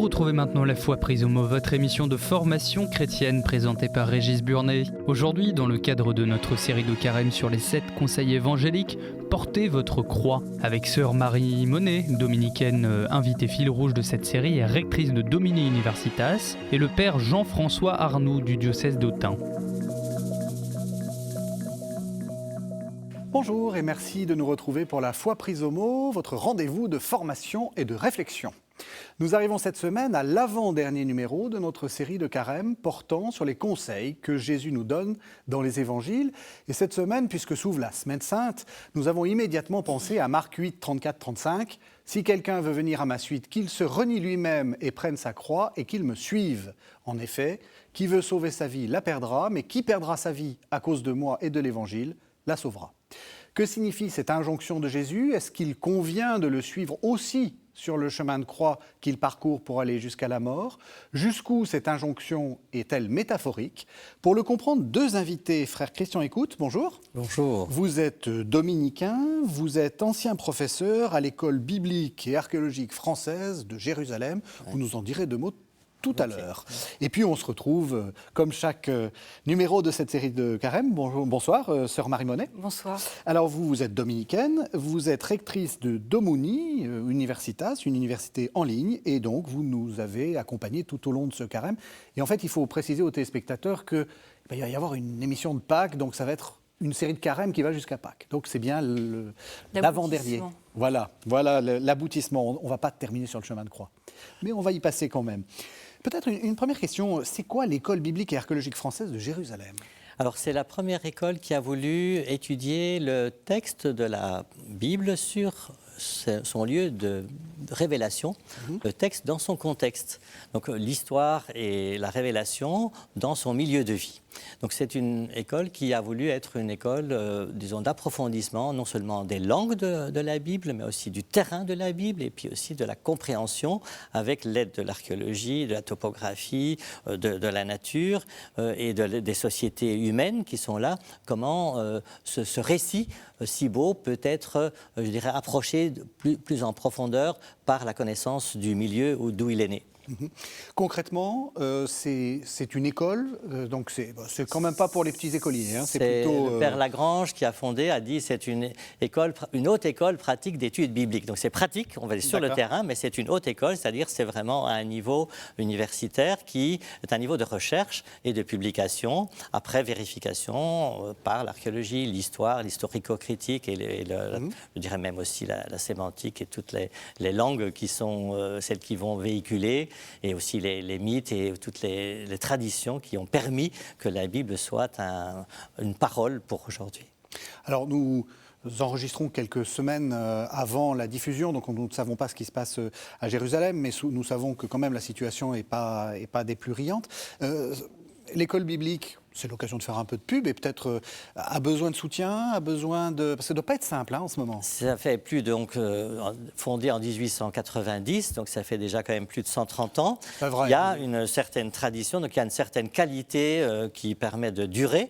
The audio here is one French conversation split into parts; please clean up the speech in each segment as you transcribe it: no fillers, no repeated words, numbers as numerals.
Retrouvez maintenant La Foi prise au mot, votre émission de formation chrétienne présentée par Régis Burnet. Aujourd'hui, dans le cadre de notre série de carême sur les 7 conseils évangéliques, portez votre croix. Avec sœur Marie Monet, dominicaine invitée fil rouge de cette série et rectrice de Domini Universitas, et le père Jean-François Arnoux du diocèse d'Autun. Bonjour et merci de nous retrouver pour La Foi prise au mot, votre rendez-vous de formation et de réflexion. Nous arrivons cette semaine à l'avant-dernier numéro de notre série de carême portant sur les conseils que Jésus nous donne dans les évangiles. Et cette semaine, puisque s'ouvre la Semaine Sainte, nous avons immédiatement pensé à Marc 8, 34-35. « Si quelqu'un veut venir à ma suite, qu'il se renie lui-même et prenne sa croix et qu'il me suive. En effet, qui veut sauver sa vie la perdra, mais qui perdra sa vie à cause de moi et de l'Évangile la sauvera. » Que signifie cette injonction de Jésus ? Est-ce qu'il convient de le suivre aussi sur le chemin de croix qu'il parcourt pour aller jusqu'à la mort ? Jusqu'où cette injonction est-elle métaphorique ? Pour le comprendre, deux invités, frère Christian Écoute, bonjour. Bonjour. Vous êtes dominicain, vous êtes ancien professeur à l'école biblique et archéologique française de Jérusalem. Vous nous en direz deux mots tout à l'heure. Et puis on se retrouve, comme chaque numéro de cette série de carême. Bonsoir, sœur Marie Monet. Bonsoir. Alors vous êtes dominicaine, vous êtes rectrice de Domini Universitas, une université en ligne, et donc vous nous avez accompagnés tout au long de ce carême. Et en fait, il faut préciser aux téléspectateurs qu'il va y avoir une émission de Pâques, donc ça va être une série de carême qui va jusqu'à Pâques. Donc c'est bien l'avant-dernier. Voilà l'aboutissement. On ne va pas terminer sur le chemin de croix. Mais on va y passer quand même. Peut-être une première question, c'est quoi l'école biblique et archéologique française de Jérusalem ? Alors c'est la première école qui a voulu étudier le texte de la Bible sur son lieu de révélation, le texte dans son contexte. Donc l'histoire et la révélation dans son milieu de vie. Donc c'est une école qui a voulu être une école, disons, d'approfondissement, non seulement des langues de la Bible, mais aussi du terrain de la Bible et puis aussi de la compréhension avec l'aide de l'archéologie, de la topographie, de la nature et des sociétés humaines qui sont là. Comment ce récit si beau peut être, je dirais, approché plus en profondeur par la connaissance du milieu d'où il est né. Concrètement, c'est une école, donc c'est quand même pas pour les petits écoliers. Hein, c'est plutôt, le père Lagrange qui a fondé, a dit c'est une haute école pratique d'études bibliques. Donc c'est pratique, on va dire sur le terrain, mais c'est une haute école, c'est-à-dire c'est vraiment à un niveau universitaire qui est un niveau de recherche et de publication, après vérification par l'archéologie, l'histoire, l'historico-critique et je dirais même aussi la sémantique et toutes les langues qui sont celles qui vont véhiculer, et aussi les mythes et toutes les traditions qui ont permis que la Bible soit une parole pour aujourd'hui. Alors nous enregistrons quelques semaines avant la diffusion, donc nous ne savons pas ce qui se passe à Jérusalem, mais nous savons que quand même la situation n'est pas des plus riantes. L'école biblique, c'est l'occasion de faire un peu de pub et peut-être a besoin de soutien, parce que ça ne doit pas être simple en ce moment. Ça fait fondé en 1890, donc ça fait déjà quand même plus de 130 ans. Il y a une certaine tradition, donc il y a une certaine qualité qui permet de durer.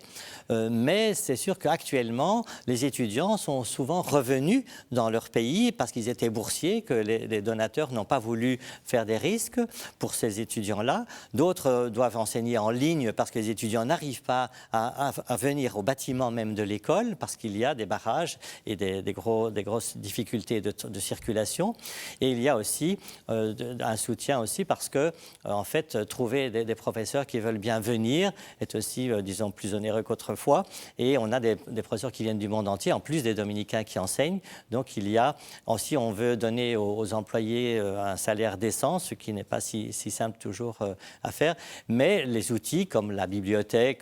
Mais c'est sûr qu'actuellement, les étudiants sont souvent revenus dans leur pays parce qu'ils étaient boursiers, que les donateurs n'ont pas voulu faire des risques pour ces étudiants-là. D'autres doivent enseigner en ligne parce que les étudiants n'arrivent pas à venir au bâtiment même de l'école parce qu'il y a des barrages et des grosses difficultés de circulation. Et il y a aussi un soutien aussi parce que, en fait, trouver des professeurs qui veulent bien venir est aussi, disons, plus onéreux qu'autrefois. Et on a des professeurs qui viennent du monde entier, en plus des dominicains qui enseignent. Donc il y a aussi, on veut donner aux employés un salaire décent, ce qui n'est pas si simple toujours à faire. Mais les outils comme la bibliothèque,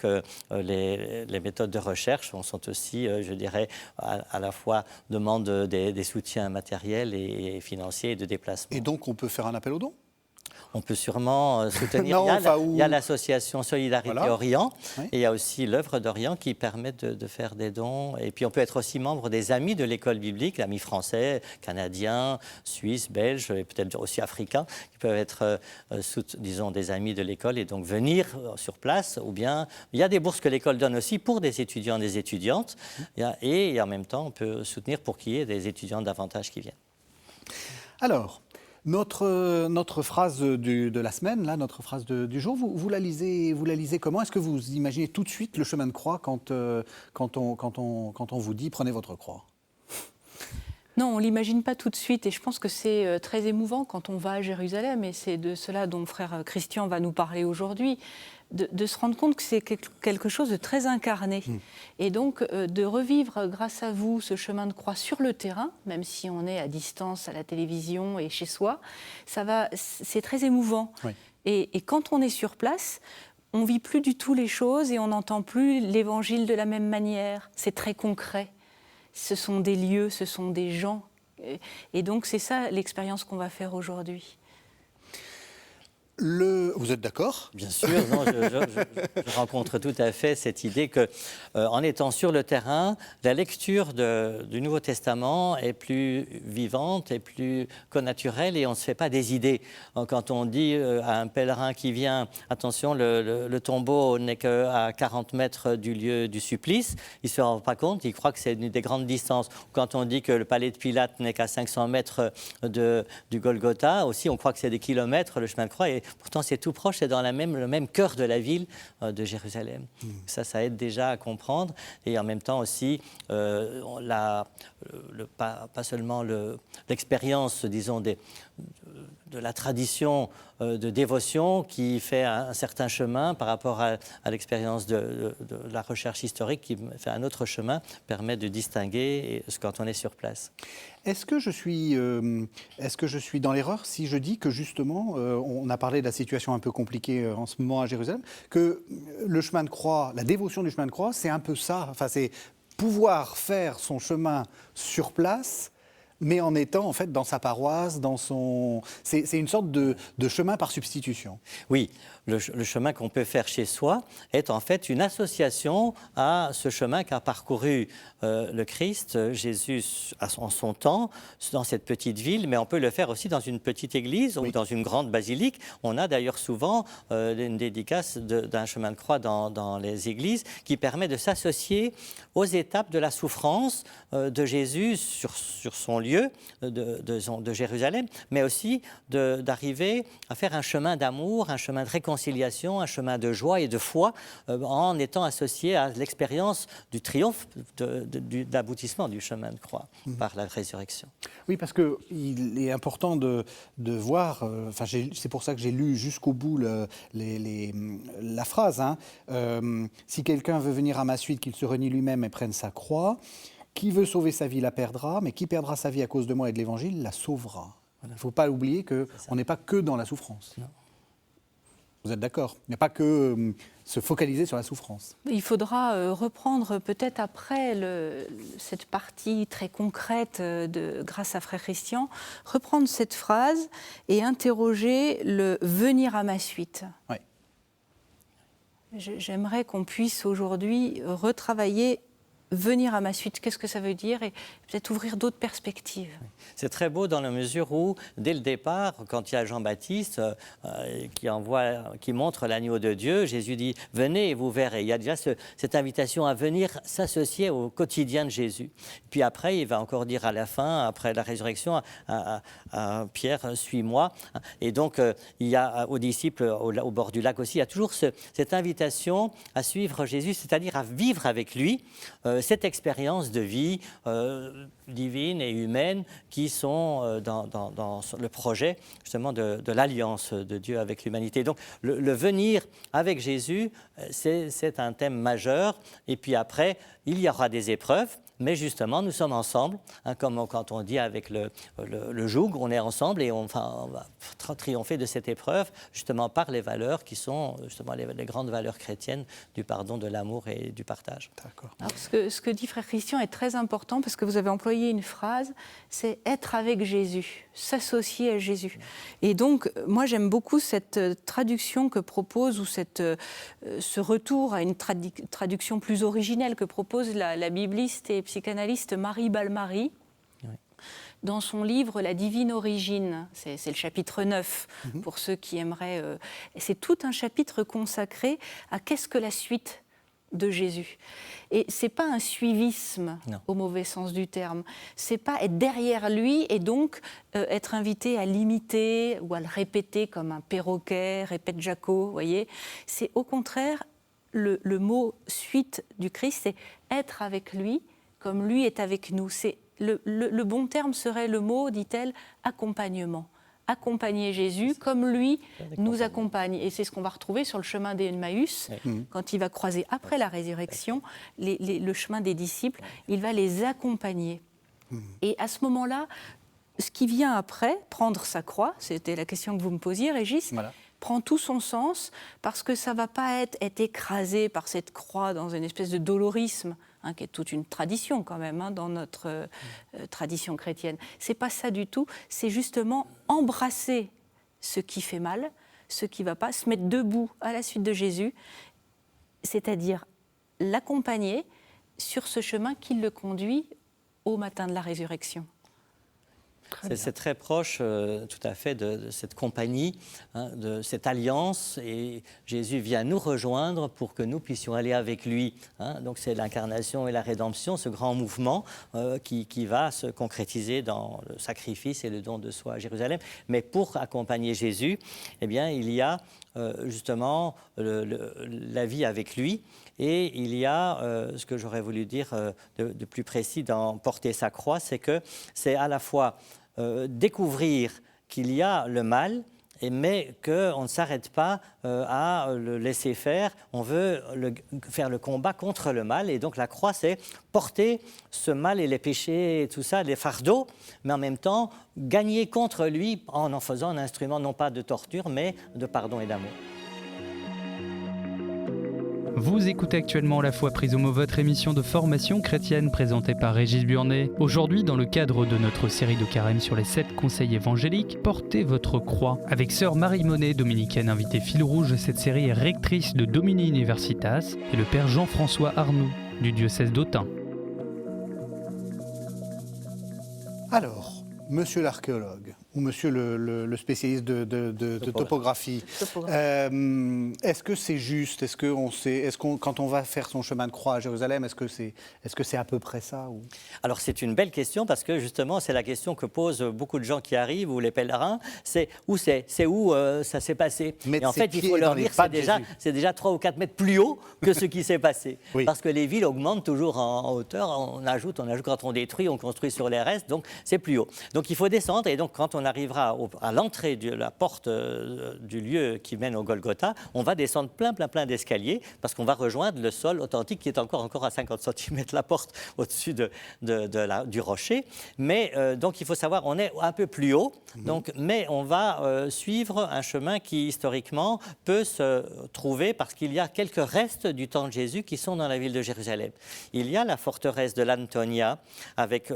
les méthodes de recherche sont aussi, je dirais, à la fois demandent des soutiens matériels et financiers et de déplacement. Et donc on peut faire un appel aux dons ? On peut sûrement soutenir. Il y a l'association Solidarité Orient, oui. Et il y a aussi l'œuvre d'Orient qui permet de faire des dons. Et puis on peut être aussi membre des amis de l'école biblique, amis français, canadiens, suisses, belges et peut-être aussi africains, qui peuvent être, disons, des amis de l'école et donc venir sur place. Ou bien, il y a des bourses que l'école donne aussi pour des étudiants et des étudiantes. Et en même temps, on peut soutenir pour qu'il y ait des étudiants davantage qui viennent. Alors, Notre phrase de la semaine, là, notre phrase du jour, vous la lisez comment? Est-ce que vous imaginez tout de suite le chemin de croix quand on vous dit « prenez votre croix » ? Non, on ne l'imagine pas tout de suite et je pense que c'est très émouvant quand on va à Jérusalem et c'est de cela dont frère Christian va nous parler aujourd'hui, de se rendre compte que c'est quelque chose de très incarné. Et donc de revivre grâce à vous ce chemin de croix sur le terrain, même si on est à distance à la télévision et chez soi, c'est très émouvant. Oui. Et quand on est sur place, on ne vit plus du tout les choses et on n'entend plus l'évangile de la même manière. C'est très concret. Ce sont des lieux, ce sont des gens. Et donc, c'est ça l'expérience qu'on va faire aujourd'hui. Vous êtes d'accord ? Bien sûr, non, je rencontre tout à fait cette idée que, en étant sur le terrain, la lecture du Nouveau Testament est plus vivante et plus connaturelle et on ne se fait pas des idées. Quand on dit à un pèlerin qui vient, attention, le tombeau n'est qu'à 40 mètres du lieu du supplice, il ne se rend pas compte, il croit que c'est des grandes distances. Quand on dit que le palais de Pilate n'est qu'à 500 mètres du Golgotha, aussi on croit que c'est des kilomètres, le chemin de croix, et pourtant, c'est tout proche, c'est dans le même cœur de la ville de Jérusalem. Ça aide déjà à comprendre. Et en même temps aussi, pas seulement l'expérience, disons, de la tradition de dévotion qui fait un certain chemin par rapport à l'expérience de la recherche historique qui fait un autre chemin, permet de distinguer quand on est sur place. Est-ce que je suis dans l'erreur si je dis que justement, on a parlé de la situation un peu compliquée en ce moment à Jérusalem, que le chemin de croix, la dévotion du chemin de croix, c'est un peu ça, enfin c'est pouvoir faire son chemin sur place, mais en étant en fait dans sa paroisse, c'est une sorte de chemin par substitution. Oui, le chemin qu'on peut faire chez soi est en fait une association à ce chemin qu'a parcouru le Christ, Jésus en son temps, dans cette petite ville, mais on peut le faire aussi dans une petite église ou dans une grande basilique. On a d'ailleurs souvent une dédicace d'un chemin de croix dans les églises qui permet de s'associer aux étapes de la souffrance de Jésus sur son lieu de Jérusalem, mais aussi d'arriver à faire un chemin d'amour, un chemin de réconciliation, un chemin de joie et de foi en étant associé à l'expérience du triomphe, de l'aboutissement du chemin de croix par la résurrection. Oui, parce qu'il est important de voir, c'est pour ça que j'ai lu jusqu'au bout la phrase, si quelqu'un veut venir à ma suite, qu'il se renie lui-même et prenne sa croix. Qui veut sauver sa vie la perdra, mais qui perdra sa vie à cause de moi et de l'Évangile la sauvera. Il ne faut pas oublier qu'on n'est pas que dans la souffrance. Non. Vous êtes d'accord ? Il n'y a pas que se focaliser sur la souffrance. Il faudra reprendre peut-être après cette partie très concrète grâce à Frère Christian, reprendre cette phrase et interroger le « venir à ma suite ». Oui. J'aimerais qu'on puisse aujourd'hui retravailler venir à ma suite, qu'est-ce que ça veut dire et peut-être ouvrir d'autres perspectives. C'est très beau dans la mesure où, dès le départ, quand il y a Jean-Baptiste qui montre l'agneau de Dieu, Jésus dit « Venez et vous verrez ». Il y a déjà cette invitation à venir s'associer au quotidien de Jésus. Puis après, il va encore dire à la fin, après la résurrection, à Pierre « Suis-moi ». Et donc, il y a aux disciples, au bord du lac aussi, il y a toujours cette invitation à suivre Jésus, c'est-à-dire à vivre avec lui cette expérience de vie divine et humaine qui sont dans le projet justement de l'alliance de Dieu avec l'humanité. Donc le venir avec Jésus, c'est un thème majeur. Et puis après, il y aura des épreuves. Mais justement, nous sommes ensemble, comme quand on dit avec le joug, on est ensemble et on va triompher de cette épreuve, justement par les valeurs qui sont justement les grandes valeurs chrétiennes du pardon, de l'amour et du partage. D'accord. Alors, ce que dit Frère Christian est très important parce que vous avez employé une phrase, c'est être avec Jésus, s'associer à Jésus. Et donc, moi j'aime beaucoup cette traduction que propose, ou ce retour à une traduction plus originelle que propose la bibliste et psychanalyste Marie Balmary, dans son livre « La divine origine ». C'est le chapitre 9, pour ceux qui aimeraient. C'est tout un chapitre consacré à qu'est-ce que la suite de Jésus. Et c'est pas un suivisme au mauvais sens du terme. C'est pas être derrière lui et donc être invité à l'imiter ou à le répéter comme un perroquet, répète Jaco, vous voyez. C'est au contraire le mot suite du Christ, c'est être avec lui comme lui est avec nous. C'est le bon terme serait le mot, dit-elle, accompagnement. Accompagner Jésus comme lui nous accompagne. Et c'est ce qu'on va retrouver sur le chemin d'Emmaüs, quand il va croiser après la résurrection le chemin des disciples, il va les accompagner. Et à ce moment-là, ce qui vient après, prendre sa croix, c'était la question que vous me posiez, Régis, prend tout son sens, parce que ça ne va pas être écrasé par cette croix dans une espèce de dolorisme, qui est toute une tradition quand même dans notre tradition chrétienne. C'est pas ça du tout, c'est justement embrasser ce qui fait mal, ce qui va pas, se mettre debout à la suite de Jésus, c'est-à-dire l'accompagner sur ce chemin qui le conduit au matin de la résurrection. C'est très proche tout à fait de cette compagnie, de cette alliance, et Jésus vient nous rejoindre pour que nous puissions aller avec lui. Donc c'est l'incarnation et la rédemption, ce grand mouvement qui va se concrétiser dans le sacrifice et le don de soi à Jérusalem. Mais pour accompagner Jésus, eh bien, il y a justement la vie avec lui. Et il y a, ce que j'aurais voulu dire de plus précis dans porter sa croix, c'est que c'est à la fois découvrir qu'il y a le mal, mais qu'on ne s'arrête pas à le laisser faire. On veut faire le combat contre le mal. Et donc la croix, c'est porter ce mal et les péchés et tout ça, les fardeaux, mais en même temps gagner contre lui en faisant un instrument non pas de torture, mais de pardon et d'amour. Vous écoutez actuellement La Foi prise au mot, votre émission de formation chrétienne présentée par Régis Burnet. Aujourd'hui, dans le cadre de notre série de carême sur les 7 conseils évangéliques, portez votre croix. Avec sœur Marie Monet, dominicaine invitée fil rouge de cette série, est rectrice de Domini Universitas, et le père Jean-François Arnoux, du diocèse d'Autun. Alors, monsieur l'archéologue, ou monsieur le spécialiste de topographie, est-ce que c'est juste? Quand on va faire son chemin de croix à Jérusalem, est-ce que c'est à peu près ça ou... Alors c'est une belle question, parce que justement c'est la question que posent beaucoup de gens qui arrivent, ou les pèlerins, c'est où ça s'est passé. Et en fait il faut leur dire que c'est déjà 3 ou 4 mètres plus haut que ce qui s'est passé. Oui. Parce que les villes augmentent toujours en hauteur, on ajoute quand on détruit, on construit sur les restes, donc c'est plus haut. Donc il faut descendre, et donc quand on arrivera à l'entrée de la porte du lieu qui mène au Golgotha, on va descendre plein d'escaliers, parce qu'on va rejoindre le sol authentique qui est encore à 50 cm la porte au-dessus du rocher. Mais donc il faut savoir, on est un peu plus haut, mais on va suivre un chemin qui historiquement peut se trouver, parce qu'il y a quelques restes du temps de Jésus qui sont dans la ville de Jérusalem. Il y a la forteresse de l'Antonia, avec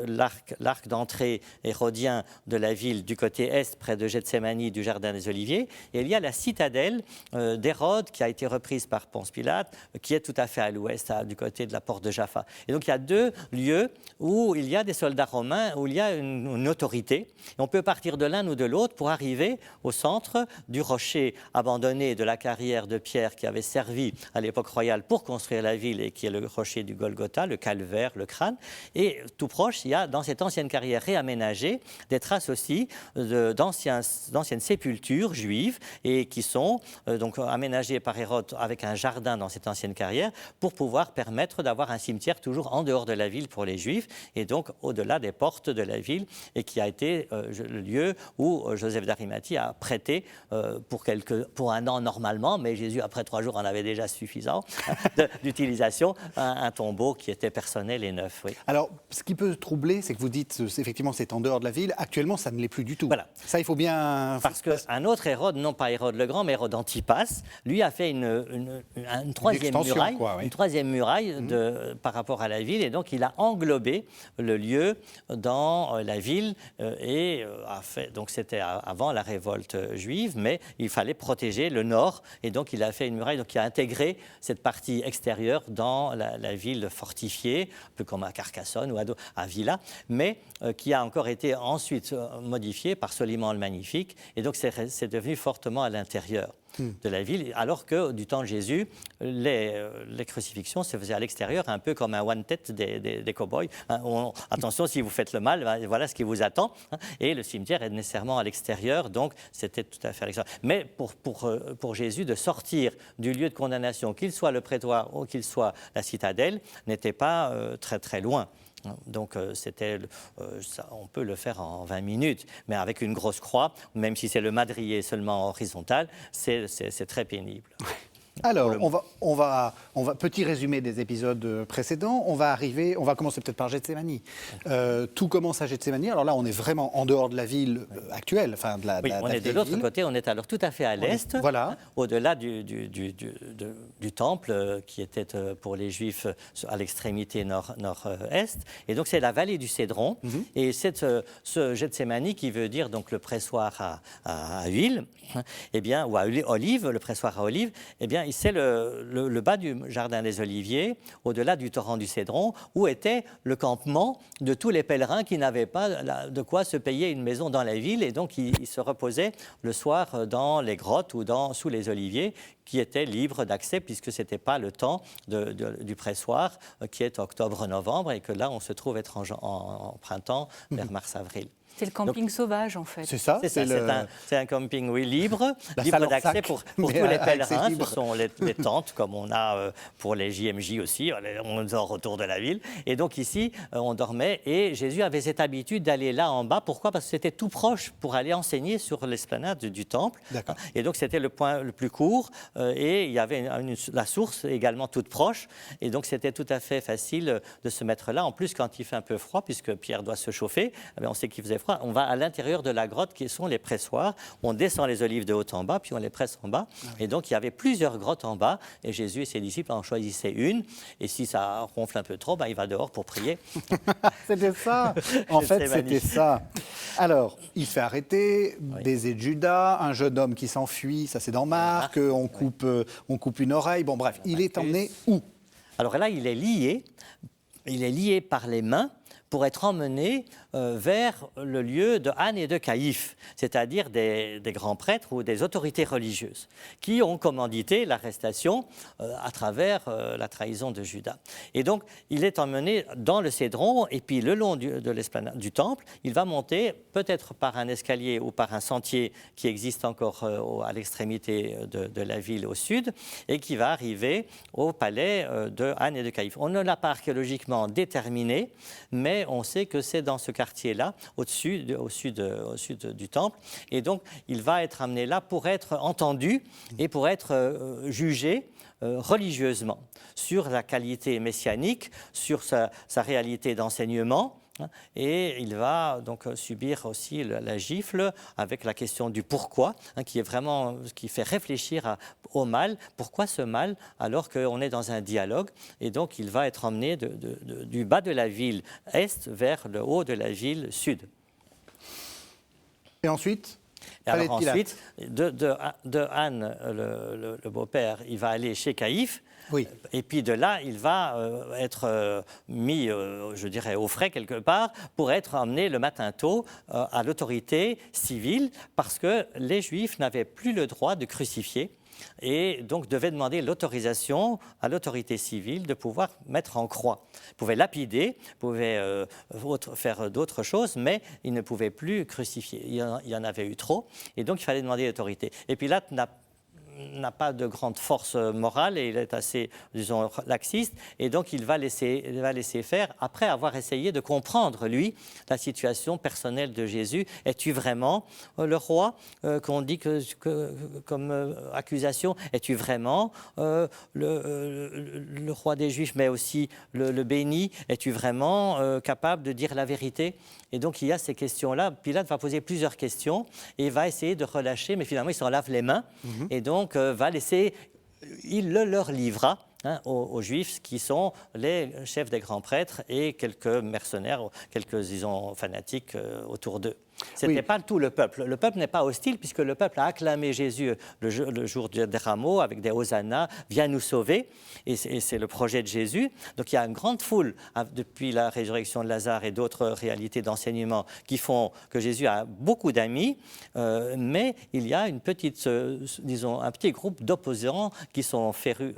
l'arc d'entrée hérodien de la ville du côté est, près de Gethsémani, du Jardin des Oliviers. Et il y a la citadelle d'Hérode, qui a été reprise par Ponce Pilate, qui est tout à fait à l'ouest, du côté de la porte de Jaffa. Et donc il y a 2 lieux où il y a des soldats romains, où il y a une autorité. Et on peut partir de l'un ou de l'autre pour arriver au centre du rocher abandonné de la carrière de pierre qui avait servi à l'époque royale pour construire la ville, et qui est le rocher du Golgotha, le calvaire, le crâne. Et tout proche, il y a dans cette ancienne carrière réaménagée des traces aussi d'anciennes sépultures juives, et qui sont donc aménagées par Hérode avec un jardin dans cette ancienne carrière pour pouvoir permettre d'avoir un cimetière toujours en dehors de la ville pour les Juifs, et donc au-delà des portes de la ville, et qui a été le lieu où Joseph d'Arimathie a prêté pour 1 an normalement, mais Jésus après 3 jours en avait déjà suffisant d'utilisation, un tombeau qui était personnel et neuf. Oui. Alors, ce qui peut troubler, c'est que vous dites effectivement c'est en dehors de la ville. Actuellement, ça ne l'est plus du tout. Voilà. Ça, il faut bien... Parce qu'un autre Hérode, non pas Hérode le Grand, mais Hérode Antipas, lui a fait une troisième muraille par rapport à la ville, et donc il a englobé le lieu dans la ville, donc c'était avant la révolte juive, mais il fallait protéger le nord, et donc il a fait une muraille, donc il a intégré cette partie extérieure dans la ville fortifiée, un peu comme à Carcassonne ou à Villa, mais qui a encore été ensuite modifiée fortifié par Soliman le Magnifique, et donc c'est devenu fortement à l'intérieur de la ville, alors que du temps de Jésus, les crucifixions se faisaient à l'extérieur, un peu comme un one-tête des cow-boys. Attention, si vous faites le mal, voilà ce qui vous attend. Et le cimetière est nécessairement à l'extérieur, donc c'était tout à fait à l'extérieur. Mais pour Jésus, de sortir du lieu de condamnation, qu'il soit le prétoire ou qu'il soit la citadelle, n'était pas très très loin. Donc on peut le faire en 20 minutes, mais avec une grosse croix, même si c'est le madrier seulement horizontal, c'est très pénible. Alors, on va petit résumé des épisodes précédents. On va commencer peut-être par Gethsémani. Tout commence à Gethsémani. Alors là, on est vraiment en dehors de la ville actuelle, enfin de la. Oui, on est de l'autre côté. On est alors tout à fait à l'est, voilà, au-delà du temple qui était pour les Juifs à l'extrémité nord-est. Et donc c'est la vallée du Cédron. Et ce Gethsémani qui veut dire donc le pressoir à huile, ou à olive, le pressoir à olive. C'est le bas du jardin des Oliviers, au-delà du torrent du Cédron, où était le campement de tous les pèlerins qui n'avaient pas de quoi se payer une maison dans la ville, et donc ils se reposaient le soir dans les grottes ou sous les oliviers, qui étaient libres d'accès, puisque ce n'était pas le temps du pressoir, qui est octobre-novembre, et que là, on se trouve être en printemps, vers mars-avril. C'est le camping sauvage, en fait. C'est ça. C'est un camping, oui, libre d'accès pour tous les pèlerins. Ce sont les tentes, comme on a pour les JMJ aussi. On dort autour de la ville. Et donc ici, on dormait. Et Jésus avait cette habitude d'aller là en bas. Pourquoi ? Parce que c'était tout proche pour aller enseigner sur l'esplanade du temple. D'accord. Et donc c'était le point le plus court. Et il y avait la source également toute proche. Et donc c'était tout à fait facile de se mettre là. En plus, quand il fait un peu froid, puisque Pierre doit se chauffer, on sait qu'il faisait froid. On va à l'intérieur de la grotte qui sont les pressoirs. On descend les olives de haut en bas, puis on les presse en bas. Et donc, il y avait plusieurs grottes en bas. Et Jésus et ses disciples en choisissaient une. Et si ça ronfle un peu trop, il va dehors pour prier. C'était ça. En fait, c'était ça. Alors, il fait arrêter, baiser de Judas, un jeune homme qui s'enfuit, ça c'est dans Marc, on coupe une oreille. Bon, bref, il est emmené où ? Alors là, il est lié par les mains pour être emmené vers le lieu de Anne et de Caïphe, c'est-à-dire des grands prêtres ou des autorités religieuses, qui ont commandité l'arrestation à travers la trahison de Judas. Et donc, il est emmené dans le Cédron, et puis le long de l'esplanade du temple, il va monter, peut-être par un escalier ou par un sentier qui existe encore à l'extrémité de la ville au sud, et qui va arriver au palais de Anne et de Caïphe. On ne l'a pas archéologiquement déterminé, mais on sait que c'est dans ce quartier-là, au sud du temple. Et donc, il va être amené là pour être entendu et pour être jugé religieusement sur la qualité messianique, sur sa réalité d'enseignement. Et il va donc subir aussi la gifle avec la question du pourquoi, qui est vraiment ce qui fait réfléchir au mal. Pourquoi ce mal alors qu'on est dans un dialogue? Et donc il va être emmené du bas de la ville est vers le haut de la ville sud. Et ensuite? Alors ensuite, de Anne, le beau-père, il va aller chez Caïphe. Oui. Et puis de là, il va être mis, je dirais, au frais quelque part pour être emmené le matin tôt à l'autorité civile parce que les Juifs n'avaient plus le droit de crucifier et donc devaient demander l'autorisation à l'autorité civile de pouvoir mettre en croix. Ils pouvaient lapider, ils pouvaient faire d'autres choses, mais ils ne pouvaient plus crucifier. Il y en avait eu trop et donc il fallait demander l'autorité. Et Pilate n'a pas de grande force morale et il est assez, disons, laxiste. Et donc, il va laisser faire après avoir essayé de comprendre, lui, la situation personnelle de Jésus. Es-tu vraiment le roi qu'on dit comme accusation? Es-tu vraiment le roi des Juifs, mais aussi le béni? Es-tu vraiment capable de dire la vérité? Et donc, il y a ces questions-là. Pilate va poser plusieurs questions et il va essayer de relâcher, mais finalement, il s'en lave les mains. Et donc, il le leur livra aux Juifs qui sont les chefs des grands prêtres et quelques mercenaires, quelques, disons, fanatiques autour d'eux. Ce n'était pas tout le peuple. Le peuple n'est pas hostile puisque le peuple a acclamé Jésus le jour des rameaux avec des hosannas, viens nous sauver. Et c'est le projet de Jésus. Donc il y a une grande foule depuis la résurrection de Lazare et d'autres réalités d'enseignement qui font que Jésus a beaucoup d'amis. Mais il y a une petite, disons, un petit groupe d'opposants qui sont férus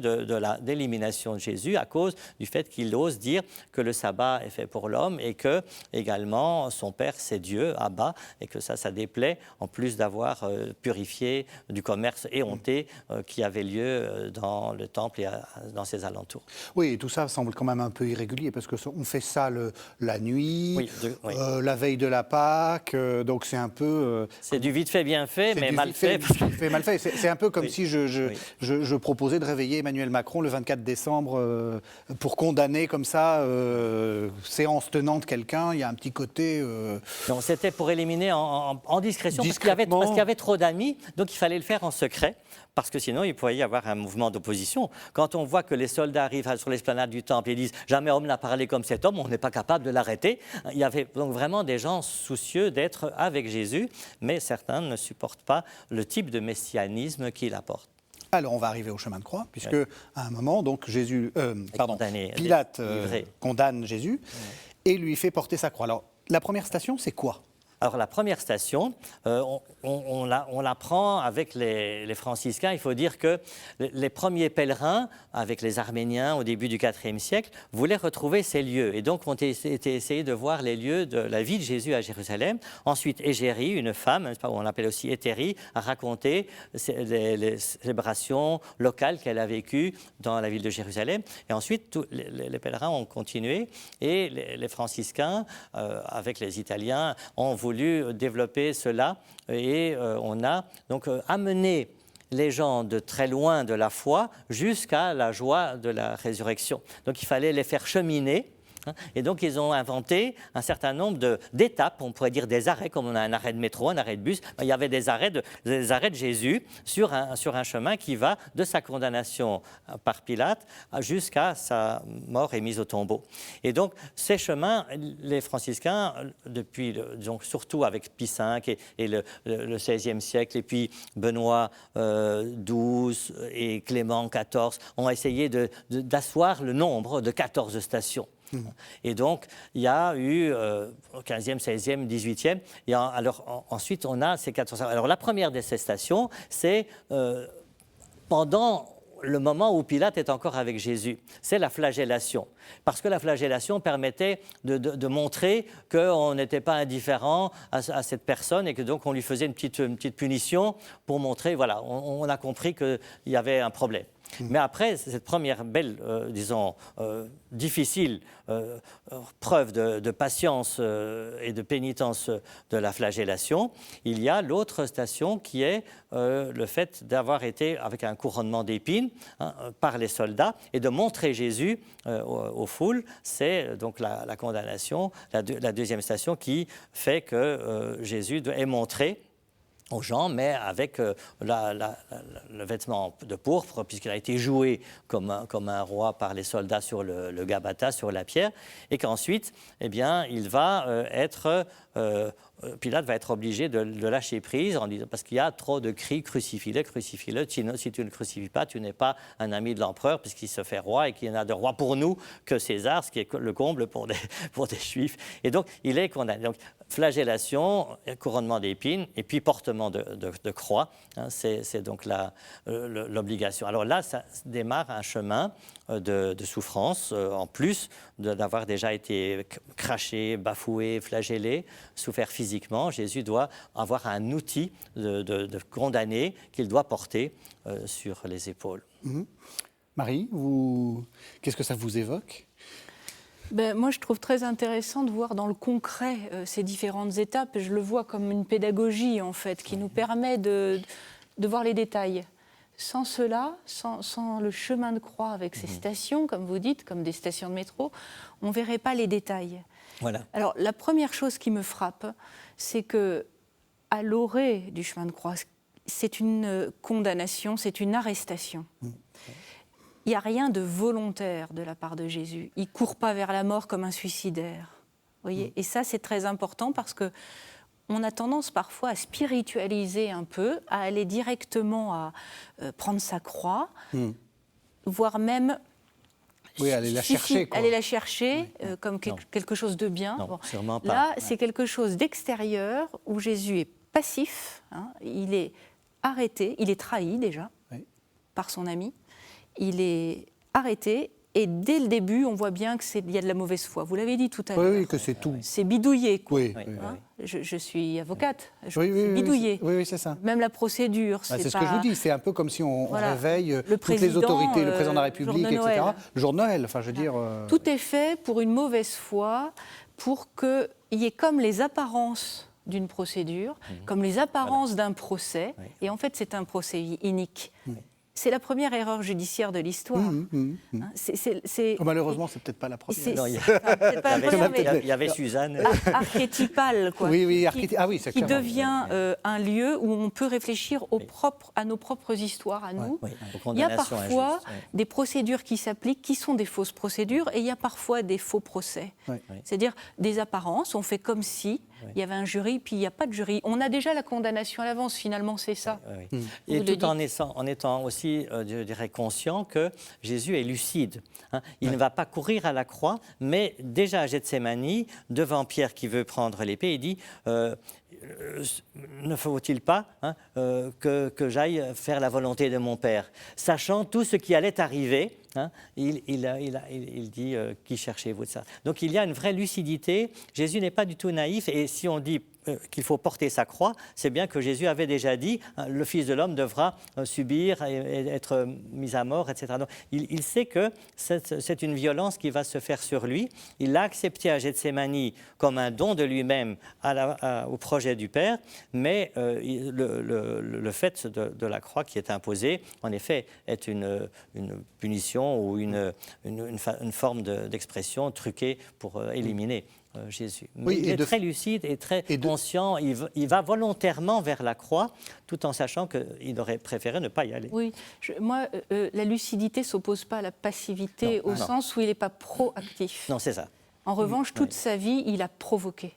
de l'élimination de Jésus à cause du fait qu'il ose dire que le sabbat est fait pour l'homme et que également son Père c'est Dieu, Abba, et que ça déplaît en plus d'avoir purifié du commerce éhonté qui avait lieu dans le temple et dans ses alentours. Oui, et tout ça semble quand même un peu irrégulier parce qu'on fait ça la nuit, la veille de la Pâque, donc c'est un peu... c'est du vite fait bien fait, mais mal fait. Mal fait. C'est un peu comme si je proposais de réveiller Emmanuel Macron le 24 décembre pour condamner comme ça, séance tenante quelqu'un. Il y a un petit côté... Non, c'était pour éliminer en discrétion, parce qu'il y avait trop d'amis, donc il fallait le faire en secret, parce que sinon il pouvait y avoir un mouvement d'opposition. Quand on voit que les soldats arrivent sur l'esplanade du temple et disent « jamais homme n'a parlé comme cet homme », on n'est pas capable de l'arrêter. Il y avait donc vraiment des gens soucieux d'être avec Jésus, mais certains ne supportent pas le type de messianisme qu'il apporte. Alors, on va arriver au chemin de croix, puisque à un moment, donc, Pilate condamne Jésus et lui fait porter sa croix. Alors, la première station, c'est quoi ? Alors la première station, on la prend avec les franciscains. Il faut dire que les premiers pèlerins, avec les Arméniens au début du IVe siècle, voulaient retrouver ces lieux. Et donc ont essayé de voir les lieux de la vie de Jésus à Jérusalem. Ensuite, Égérie, une femme, on l'appelle aussi Hétérie, a raconté les célébrations locales qu'elle a vécues dans la ville de Jérusalem. Et ensuite, les pèlerins ont continué et les franciscains, avec les Italiens, ont voulu développer cela et on a donc amené les gens de très loin de la foi jusqu'à la joie de la résurrection. Donc il fallait les faire cheminer. Et donc, ils ont inventé un certain nombre d'étapes, on pourrait dire des arrêts, comme on a un arrêt de métro, un arrêt de bus. Il y avait des arrêts de Jésus sur un chemin qui va de sa condamnation par Pilate jusqu'à sa mort et mise au tombeau. Et donc, ces chemins, les franciscains, depuis, donc, surtout avec Pie V et le XVIe siècle, et puis Benoît XII et Clément XIV, ont essayé d'asseoir le nombre de 14 stations. Et donc, il y a eu au 15e, 16e, 18e. Ensuite, on a ces 14. Alors, la première de ces stations, c'est pendant le moment où Pilate est encore avec Jésus. C'est la flagellation. Parce que la flagellation permettait de montrer qu'on n'était pas indifférent à cette personne et que donc on lui faisait une petite punition pour montrer, voilà, on a compris qu'il y avait un problème. Mais après cette première belle, difficile preuve de patience et de pénitence de la flagellation, il y a l'autre station qui est le fait d'avoir été avec un couronnement d'épines par les soldats et de montrer Jésus aux foules. C'est donc la condamnation, la deuxième station qui fait que Jésus est montré aux gens, mais avec le vêtement de pourpre, puisqu'il a été joué comme un roi par les soldats sur le Gabata, sur la pierre, et qu'ensuite, eh bien, il va Pilate va être obligé de lâcher prise en disant, parce qu'il y a trop de cris, crucifie-le, crucifie-le. Sinon, si tu ne le crucifies pas, tu n'es pas un ami de l'empereur, puisqu'il se fait roi et qu'il n'y en a de roi pour nous que César, ce qui est le comble pour des Juifs. Et donc, il est condamné. Donc, flagellation, couronnement d'épines, et puis portement de croix. C'est donc l'obligation. Alors là, ça démarre un chemin de souffrance, en plus d'avoir déjà été craché, bafoué, flagellé, souffert physiquement. Jésus doit avoir un outil de condamné qu'il doit porter sur les épaules. Marie, qu'est-ce que ça vous évoque ? Moi, je trouve très intéressant de voir dans le concret ces différentes étapes. Je le vois comme une pédagogie, en fait, qui nous permet de voir les détails. Sans cela, sans le chemin de croix avec ces stations, comme vous dites, comme des stations de métro, on ne verrait pas les détails. Voilà. Alors, la première chose qui me frappe, c'est qu'à l'orée du chemin de croix, c'est une condamnation, c'est une arrestation. Il n'y a rien de volontaire de la part de Jésus. Il ne court pas vers la mort comme un suicidaire. Voyez ? Et ça, c'est très important parce que on a tendance parfois à spiritualiser un peu, à aller directement à prendre sa croix, voire même... Oui, aller la chercher. Aller la chercher comme quelque chose de bien. Non, sûrement pas. Là, c'est quelque chose d'extérieur où Jésus est passif, il est arrêté, il est trahi déjà par son ami, il est arrêté. Et dès le début, on voit bien qu'il y a de la mauvaise foi. Vous l'avez dit tout à l'heure. Oui, que c'est tout. C'est bidouillé. Quoi. Oui. Je suis avocate. Oui, bidouillé. Oui, c'est ça. Même la procédure. C'est ce que je vous dis. C'est un peu comme si on réveille toutes les autorités, le président de la République, etc. Le jour de Noël. Enfin, je veux dire. Tout est fait pour une mauvaise foi, pour qu'il y ait comme les apparences d'une procédure, comme les apparences d'un procès. Et en fait, c'est un procès inique. C'est la première erreur judiciaire de l'histoire. Malheureusement, c'est peut-être pas la première. Il y avait Suzanne. Archétypale, quoi. Qui devient un lieu où on peut réfléchir à nos propres histoires, à nous. Il y a parfois des procédures qui s'appliquent, qui sont des fausses procédures, et il y a parfois des faux procès. C'est-à-dire des apparences, on fait comme si il y avait un jury, puis il n'y a pas de jury. On a déjà la condamnation à l'avance, finalement, c'est ça. Et tout en étant aussi, je dirais, conscient que Jésus est lucide. Il ne va pas courir à la croix, mais déjà à Gethsémani, devant Pierre qui veut prendre l'épée, il dit ne faut-il pas que j'aille faire la volonté de mon Père, sachant tout ce qui allait arriver. Il dit qui cherchez-vous de ça. Donc il y a une vraie lucidité. Jésus n'est pas du tout naïf, et si on dit qu'il faut porter sa croix, c'est bien que Jésus avait déjà dit le Fils de l'homme devra subir et être mis à mort, etc. Donc, il sait que c'est une violence qui va se faire sur lui. Il l'a accepté à Gethsémani comme un don de lui-même au projet du Père, mais le fait de la croix qui est imposée, en effet, est une punition ou une forme d'expression truquée pour éliminer Jésus. Mais il est très lucide et très conscient. Il va volontairement vers la croix, tout en sachant qu'il aurait préféré ne pas y aller. Oui, la lucidité ne s'oppose pas à la passivité sens où il n'est pas proactif. Non, c'est ça. En revanche, toute sa vie, il a provoqué.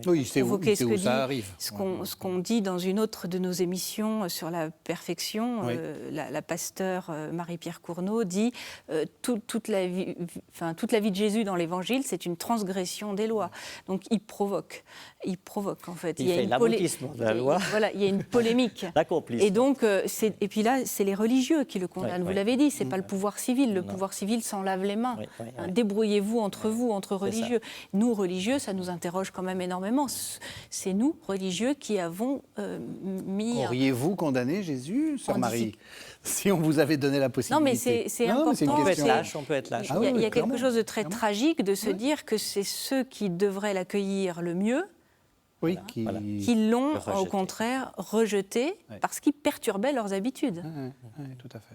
Oui, c'est où ça arrive. Ce qu'on dit dans une autre de nos émissions sur la perfection, la pasteure Marie-Pierre Cournot dit toute la vie de Jésus dans l'Évangile, c'est une transgression des lois. Donc il provoque en fait. Il fait l'aboutissement de la loi. Voilà, il y a une polémique. L'accomplissement. Et donc, et puis là, c'est les religieux qui le condamnent. Vous l'avez dit, c'est pas le pouvoir civil. Le pouvoir civil s'en lave les mains. Débrouillez-vous entre vous, entre religieux. Nous, religieux, ça nous interroge quand même énormément. C'est nous, religieux, qui avons mis... Auriez-vous condamné Jésus, Sœur Marie, si on vous avait donné la possibilité? Non, mais c'est important. On peut être lâche. Il y a quelque chose de très tragique de se dire que c'est ceux qui devraient l'accueillir le mieux qui l'ont, au contraire, rejeté parce qu'ils perturbaient leurs habitudes. Oui, tout à fait.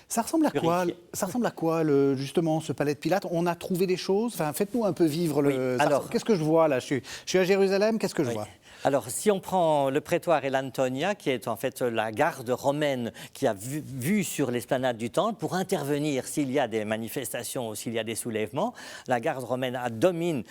Ça ressemble à quoi, justement, ce palais de Pilate? On a trouvé des choses. Enfin, faites-nous un peu vivre le... Qu'est-ce que je vois, là? Je suis à Jérusalem, qu'est-ce que je vois? Alors, si on prend le prétoire et l'Antonia, qui est en fait la garde romaine qui a vu sur l'esplanade du Temple pour intervenir s'il y a des manifestations ou s'il y a des soulèvements, la garde romaine domine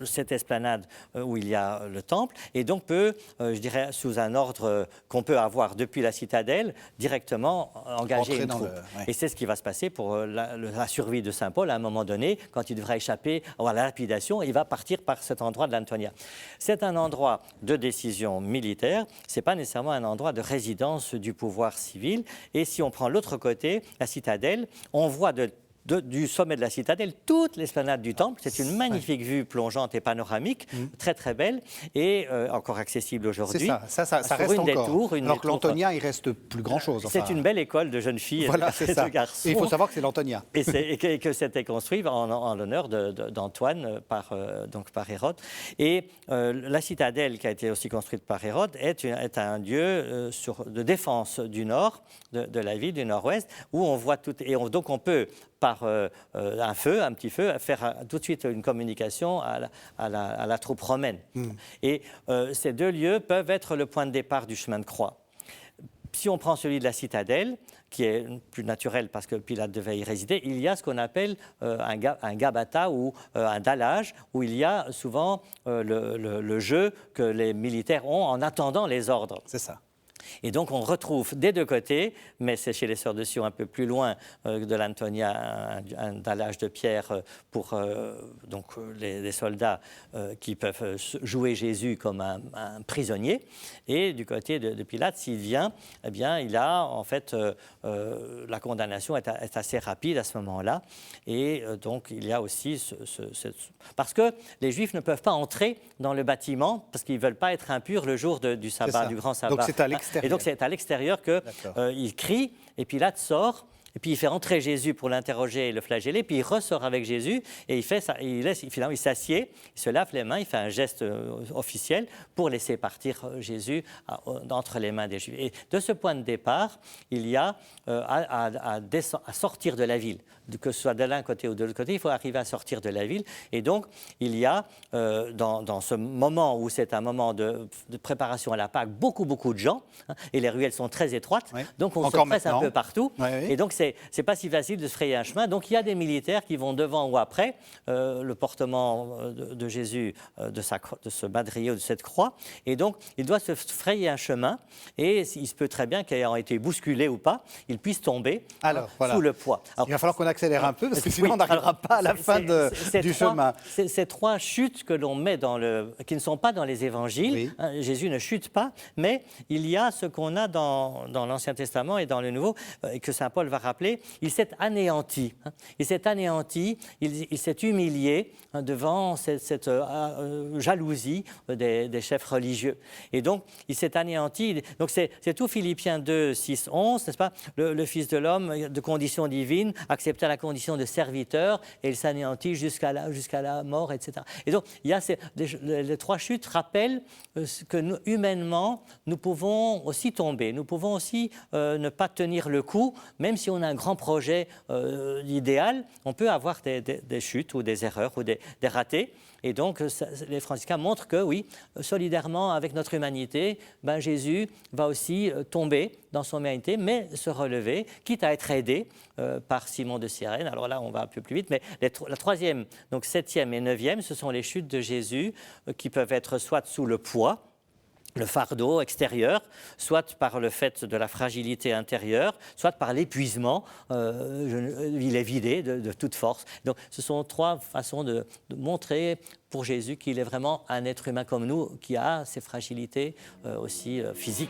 cette esplanade où il y a le Temple et donc peut, je dirais, sous un ordre qu'on peut avoir depuis la citadelle, directement engager une troupe. Et c'est ce qui va se passer pour la survie de Saint Paul à un moment donné, quand il devra échapper à la lapidation, il va partir par cet endroit de l'Antonia. C'est un endroit de décision militaire, ce n'est pas nécessairement un endroit de résidence du pouvoir civil. Et si on prend l'autre côté, la citadelle, on voit du sommet de la citadelle toute l'esplanade du Temple. C'est une magnifique vue plongeante et panoramique, très très belle et encore accessible aujourd'hui. C'est ça reste encore. Alors que l'Antonia, il reste plus grand-chose. C'est une belle école de jeunes filles et de garçons. Et il faut savoir que c'est l'Antonia. Et que c'était construit en l'honneur d'Antoine par Hérode. Et la citadelle qui a été aussi construite par Hérode est un lieu de défense du nord, de la ville du nord-ouest, où on voit tout. Et donc on peut par un petit feu, faire tout de suite une communication à la troupe romaine. Et ces deux lieux peuvent être le point de départ du chemin de croix. si on prend celui de la citadelle, qui est plus naturel parce que Pilate devait y résider, il y a ce qu'on appelle un gabata ou un dallage, où il y a souvent le jeu que les militaires ont en attendant les ordres. C'est ça. Et donc on retrouve des deux côtés, mais c'est chez les Sœurs de Sion un peu plus loin de l'Antonia, un dallage de pierre pour les soldats qui peuvent jouer Jésus comme un prisonnier. Et du côté de Pilate, s'il vient, eh bien, il a en fait la condamnation est assez rapide à ce moment-là. Et donc il y a aussi parce que les Juifs ne peuvent pas entrer dans le bâtiment parce qu'ils ne veulent pas être impurs le jour du sabbat, du grand sabbat. Donc c'est à l'extérieur. Et donc c'est à l'extérieur qu'il crie, et Pilate sort, et puis il fait entrer Jésus pour l'interroger et le flageller, puis il ressort avec Jésus, et il fait ça, finalement il s'assied, il se lave les mains, il fait un geste officiel pour laisser partir Jésus entre les mains des Juifs. Et de ce point de départ, il y a à sortir de la ville, que ce soit de l'un côté ou de l'autre côté, il faut arriver à sortir de la ville. Et donc il y a dans ce moment où c'est un moment de préparation à la Pâque, beaucoup de gens, hein, et les ruelles sont très étroites, donc on se presse un peu partout, et donc c'est pas si facile de se frayer un chemin. Donc il y a des militaires qui vont devant ou après le portement de Jésus, de ce madrier ou de cette croix, et donc il doit se frayer un chemin, et il se peut très bien qu'ayant été bousculé ou pas, il puisse tomber sous le poids. Alors, il va falloir qu'on accélère un peu, parce que sinon on n'arrivera pas à la fin du chemin. Ces trois chutes que l'on met qui ne sont pas dans les évangiles, oui. Hein, Jésus ne chute pas, mais il y a ce qu'on a dans l'Ancien Testament et dans le Nouveau, et que saint Paul va rappeler, il s'est anéanti. Hein, il s'est anéanti, il s'est humilié devant cette jalousie des chefs religieux. Et donc, il s'est anéanti. Donc, c'est tout Philippiens 2, 6, 11, n'est-ce pas? Le Fils de l'homme, de condition divine, accepta la condition de serviteur, et il s'anéantit jusqu'à la mort, etc. Et donc, il y a les trois chutes rappellent que nous, humainement, nous pouvons aussi tomber, nous pouvons aussi ne pas tenir le coup, même si on a un grand projet idéal, on peut avoir des chutes ou des erreurs ou des ratés. Et donc, les franciscains montrent que, oui, solidairement avec notre humanité, Jésus va aussi tomber dans son humanité, mais se relever, quitte à être aidé par Simon de Cyrène. Alors là, on va un peu plus vite, mais la troisième, donc 7e et 9e, ce sont les chutes de Jésus qui peuvent être soit sous le poids, le fardeau extérieur, soit par le fait de la fragilité intérieure, soit par l'épuisement, il est vidé de toute force. Donc ce sont trois façons de montrer pour Jésus qu'il est vraiment un être humain comme nous, qui a ses fragilités aussi physiques.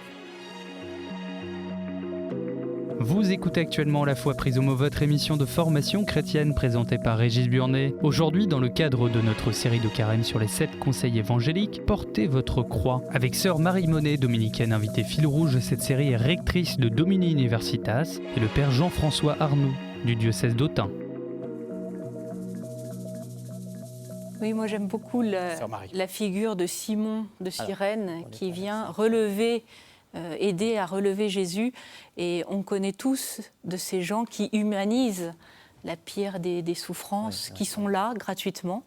Vous écoutez actuellement La Foi prise au mot, votre émission de formation chrétienne présentée par Régis Burnet. Aujourd'hui, dans le cadre de notre série de carême sur les 7 conseils évangéliques, portez votre croix. Avec sœur Marie Monet, dominicaine invitée fil rouge de cette série, est rectrice de Domini Universitas, et le père Jean-François Arnoux, du diocèse d'Autun. Oui, moi j'aime beaucoup la figure de Simon de Cyrène qui vient relever, aider à relever Jésus. Et on connaît tous de ces gens qui humanisent la pire des souffrances, qui sont là gratuitement.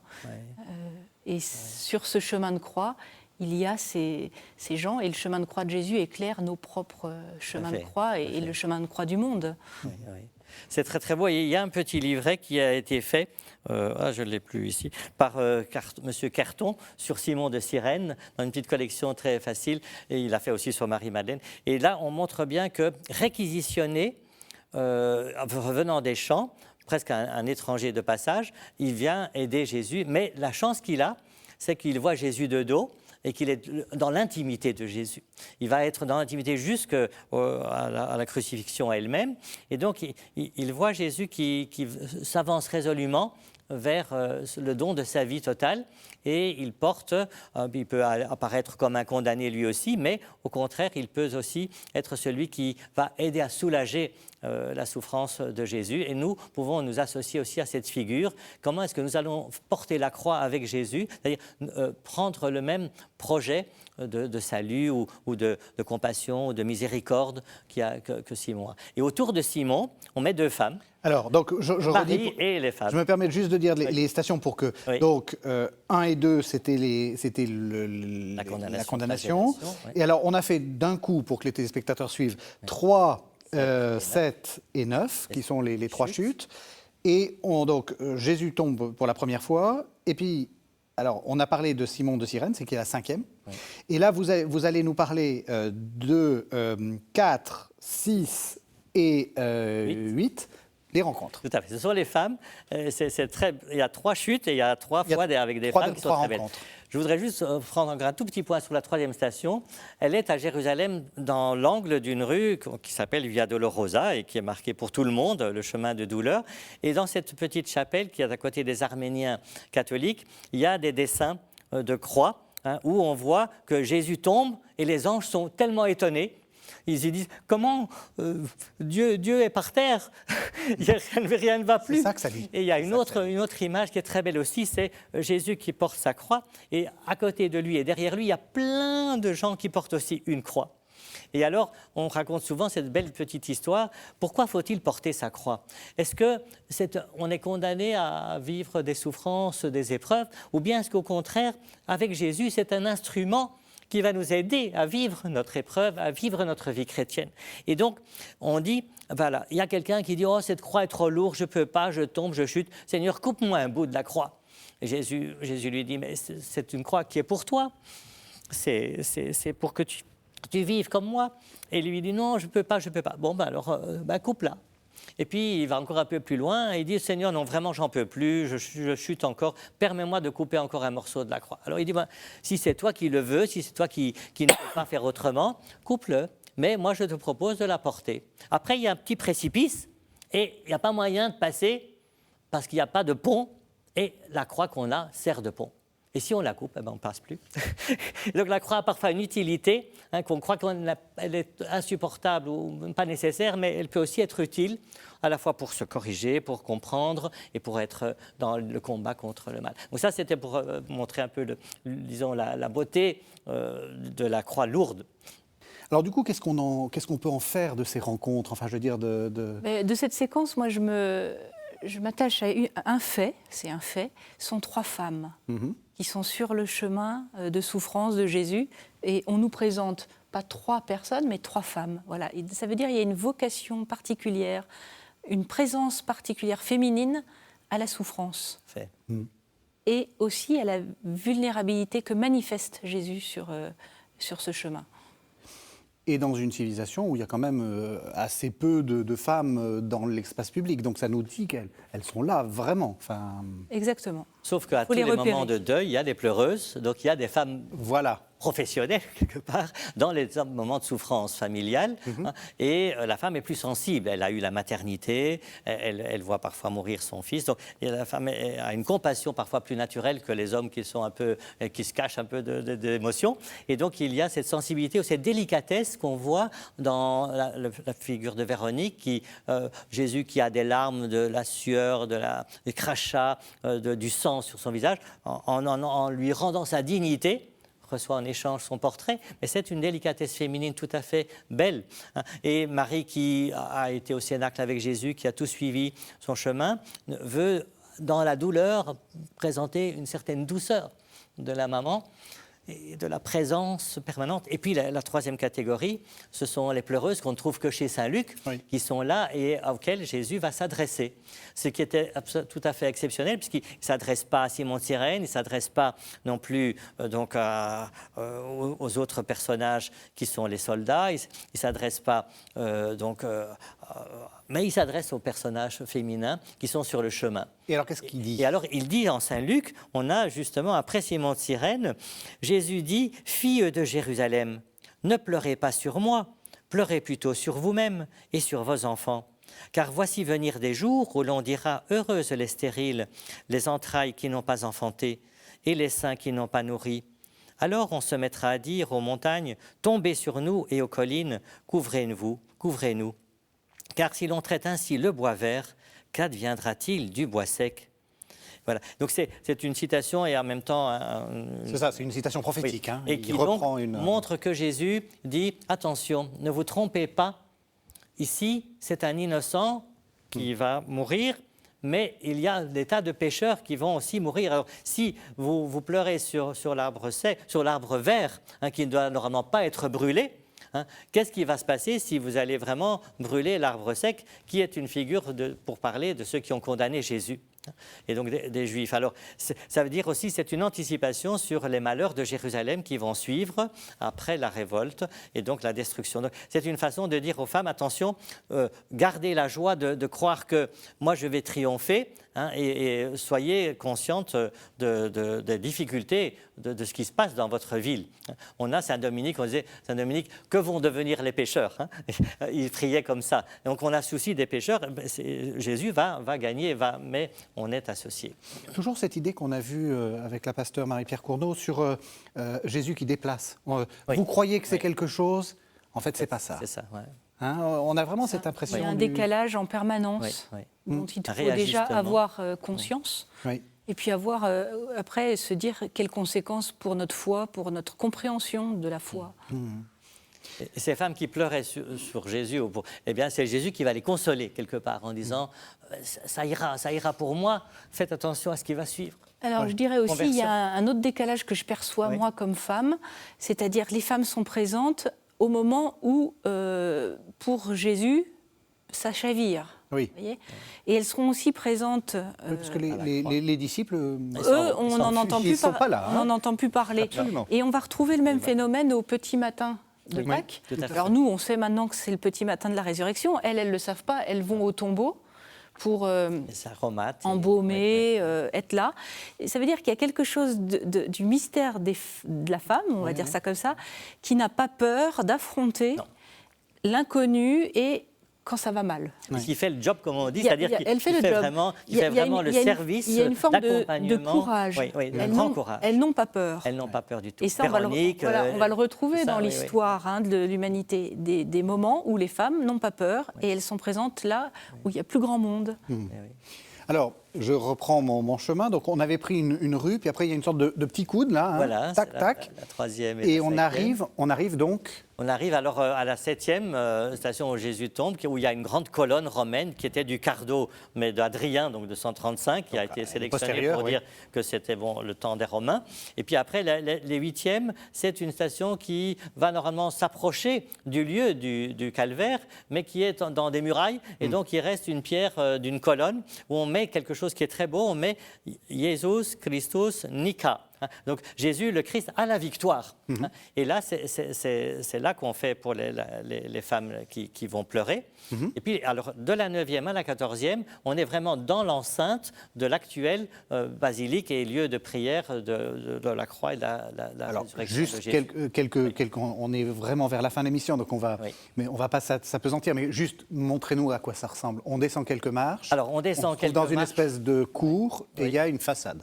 Et sur ce chemin de croix, il y a ces gens, et le chemin de croix de Jésus éclaire nos propres chemins de croix et le chemin de croix du monde. Oui. C'est très très beau. Il y a un petit livret qui a été fait, je ne l'ai plus ici, par Monsieur Carton sur Simon de Cyrène, dans une petite collection très facile, et il a fait aussi sur Marie-Madeleine. Et là, on montre bien que réquisitionné, revenant des champs, presque un étranger de passage, il vient aider Jésus, mais la chance qu'il a, c'est qu'il voit Jésus de dos, et qu'il est dans l'intimité de Jésus. Il va être dans l'intimité jusqu'à la crucifixion elle-même. Et donc, il voit Jésus qui s'avance résolument vers le don de sa vie totale. Et il peut apparaître comme un condamné lui aussi, mais au contraire, il peut aussi être celui qui va aider à soulager la souffrance de Jésus. Et nous pouvons nous associer aussi à cette figure. Comment est-ce que nous allons porter la croix avec Jésus? C'est-à-dire prendre le même projet de salut ou de compassion ou de miséricorde que Simon a. Et autour de Simon, on met 2 femmes. Alors, donc, je Marie redis, et les femmes. je me permets juste de dire les stations pour que... Oui. Donc, 1 et 2, c'était la condamnation. Ouais. Et alors, on a fait d'un coup, pour que les téléspectateurs suivent, 3, 7 et 9, qui sont les 3 chutes. Et donc, Jésus tombe pour la première fois. Et puis, alors, on a parlé de Simon de Cyrène, c'est qui est la 5e. Oui. Et là, vous allez nous parler de 4, 6 et 8. Les rencontres. Tout à fait. Ce sont les femmes. Il y a 3 chutes et il y a 3 fois avec des femmes qui sont très belles. Je voudrais juste prendre encore un tout petit point sur la 3e station. Elle est à Jérusalem, dans l'angle d'une rue qui s'appelle Via Dolorosa et qui est marquée pour tout le monde, le chemin de douleur. Et dans cette petite chapelle qui est à côté des Arméniens catholiques, il y a des dessins de croix où on voit que Jésus tombe et les anges sont tellement étonnés. Ils se disent, comment Dieu est par terre, rien ne va plus. C'est ça que ça dit. Et il y a une autre image qui est très belle aussi, c'est Jésus qui porte sa croix. Et à côté de lui et derrière lui, il y a plein de gens qui portent aussi une croix. Et alors, on raconte souvent cette belle petite histoire. Pourquoi faut-il porter sa croix? Est-ce qu'on est condamné à vivre des souffrances, des épreuves? Ou bien est-ce qu'au contraire, avec Jésus, c'est un instrument qui va nous aider à vivre notre épreuve, à vivre notre vie chrétienne. Et donc, on dit, voilà, il y a quelqu'un qui dit, oh, cette croix est trop lourde, je ne peux pas, je tombe, je chute. Seigneur, coupe-moi un bout de la croix. Et Jésus lui dit, mais c'est une croix qui est pour toi. C'est pour que tu vives comme moi. Et lui dit, non, je ne peux pas. Bon, alors, coupe-la. Et puis, il va encore un peu plus loin et il dit, Seigneur, non, vraiment, j'en peux plus, je chute encore, permets-moi de couper encore un morceau de la croix. Alors, il dit, si c'est toi qui le veux, si c'est toi qui ne peux pas faire autrement, coupe-le, mais moi, je te propose de la porter. Après, il y a un petit précipice et il n'y a pas moyen de passer parce qu'il n'y a pas de pont et la croix qu'on a sert de pont. Et si on la coupe, on ne passe plus. Donc la croix a parfois une utilité, qu'on croit qu'elle est insupportable ou pas nécessaire, mais elle peut aussi être utile, à la fois pour se corriger, pour comprendre et pour être dans le combat contre le mal. Donc ça, c'était pour montrer un peu, la beauté de la croix lourde. Alors du coup, qu'est-ce qu'on peut en faire de ces rencontres? Enfin, je veux dire, de cette séquence, moi, je m'attache à un fait, c'est un fait, sont 3 femmes qui sont sur le chemin de souffrance de Jésus. Et on nous présente pas 3 personnes, mais 3 femmes. Voilà. Et ça veut dire qu'il y a une vocation particulière, une présence particulière féminine à la souffrance. Et aussi à la vulnérabilité que manifeste Jésus sur ce chemin. Et dans une civilisation où il y a quand même assez peu de femmes dans l'espace public. Donc ça nous dit qu'elles sont là, vraiment. Enfin... Exactement. Sauf qu'à tous les moments de deuil, il y a des pleureuses, donc il y a des femmes professionnelles, quelque part, dans les moments de souffrance familiale. Et la femme est plus sensible. Elle a eu la maternité, elle voit parfois mourir son fils. Donc la femme a une compassion parfois plus naturelle que les hommes qui se cachent un peu d'émotions. Et donc il y a cette sensibilité ou cette délicatesse qu'on voit dans la figure de Véronique, Jésus qui a des larmes, de la sueur, des crachats, du sang sur son visage, en lui rendant sa dignité, reçoit en échange son portrait, mais c'est une délicatesse féminine tout à fait belle. Et Marie, qui a été au cénacle avec Jésus, qui a tout suivi son chemin, veut, dans la douleur, présenter une certaine douceur de la maman et de la présence permanente. Et puis la 3e catégorie, ce sont les pleureuses qu'on ne trouve que chez Saint Luc, qui sont là et auxquelles Jésus va s'adresser. Ce qui était tout à fait exceptionnel, puisqu'il ne s'adresse pas à Simon de Cyrène, il ne s'adresse pas non plus aux autres personnages qui sont les soldats, il ne s'adresse pas mais il s'adresse aux personnages féminins qui sont sur le chemin. Et alors, qu'est-ce qu'il dit? Et alors, il dit en Saint Luc, on a justement, après Simon de Cyrène, Jésus dit « Filles de Jérusalem, ne pleurez pas sur moi, pleurez plutôt sur vous-même et sur vos enfants. Car voici venir des jours où l'on dira « Heureuses les stériles, les entrailles qui n'ont pas enfanté et les seins qui n'ont pas nourri. » Alors on se mettra à dire aux montagnes « Tombez sur nous et aux collines, couvrez-nous, couvrez-nous. » Car si l'on traite ainsi le bois vert, qu'adviendra-t-il du bois sec? Voilà. Donc c'est une citation et en même temps... C'est ça, c'est une citation prophétique. Oui. Hein. Et qui donc montre que Jésus dit, attention, ne vous trompez pas, ici c'est un innocent qui va mourir, mais il y a des tas de pécheurs qui vont aussi mourir. Alors, si vous pleurez sur l'arbre vert, qui ne doit normalement pas être brûlé, qu'est-ce qui va se passer si vous allez vraiment brûler l'arbre sec, qui est une figure pour parler de ceux qui ont condamné Jésus et donc des Juifs. Alors, ça veut dire aussi, c'est une anticipation sur les malheurs de Jérusalem qui vont suivre après la révolte et donc la destruction. Donc, c'est une façon de dire aux femmes, attention, gardez la joie de croire que moi je vais triompher, et soyez conscientes des difficultés de ce qui se passe dans votre ville. On a Saint-Dominique, on disait, Saint-Dominique, que vont devenir les pécheurs, Il priait comme ça. Donc on a souci des pécheurs, Jésus va gagner, mais on est associé. Toujours cette idée qu'on a vue avec la pasteure Marie-Pierre Cournot sur Jésus qui déplace. Vous croyez que c'est quelque chose, en fait c'est pas ça. C'est ça, ouais. On a vraiment cette impression. Il y a un décalage en permanence dont il faut déjà avoir conscience. Oui. Et puis après se dire quelles conséquences pour notre foi, pour notre compréhension de la foi. Et ces femmes qui pleuraient sur Jésus, eh bien c'est Jésus qui va les consoler quelque part en disant ça ira pour moi, faites attention à ce qui va suivre. Alors je dirais aussi il y a un autre décalage que je perçois moi comme femme, c'est-à-dire les femmes sont présentes au moment où pour Jésus ça chavire. Oui. Voyez, et elles seront aussi présentes. Parce que les disciples, on n'en entend plus sont pas là. On n'en entend plus parler. Absolument. Et on va retrouver le même phénomène au petit matin de Pâques. Alors nous, on sait maintenant que c'est le petit matin de la résurrection. Elles ne le savent pas. Elles vont au tombeau pour embaumer, être là. Et ça veut dire qu'il y a quelque chose du mystère de la femme, on va dire ça comme ça, qui n'a pas peur d'affronter l'inconnu et quand ça va mal. Parce qu'il fait le job, comme on dit, c'est-à-dire qu'il fait vraiment le service d'accompagnement. Il y a une forme de courage. Un grand courage. Elles n'ont pas peur. Elles n'ont pas peur du tout. Et ça, on va le retrouver dans l'histoire de l'humanité, des moments où les femmes n'ont pas peur et elles sont présentes là où il y a plus grand monde. Alors, je reprends mon chemin. Donc, on avait pris une rue, puis après, il y a une sorte de petit coude, là. Voilà, tac, tac. La troisième et on arrive donc... On arrive alors à la 7e station où Jésus tombe, où il y a une grande colonne romaine qui était du Cardo, mais d'Adrien, donc de 135, qui a été sélectionné pour dire que c'était le temps des Romains. Et puis après, les 8e, c'est une station qui va normalement s'approcher du lieu du calvaire, mais qui est dans des murailles. Et donc, il reste une pierre d'une colonne où on met quelque chose qui est très beau. On met Jesus Christus Nika. Donc Jésus, le Christ, a la victoire. Et là, c'est là qu'on fait pour les femmes qui vont pleurer. Et puis, alors, de la 9e à la 14e, on est vraiment dans l'enceinte de l'actuelle basilique et lieu de prière de la croix et de la résurrection de Jésus. On est vraiment vers la fin de l'émission, donc mais on va pas s'apesantir, mais juste montrez-nous à quoi ça ressemble. On descend quelques marches. Alors, on descend quelques marches. Dans une espèce de cour, et il y a une façade.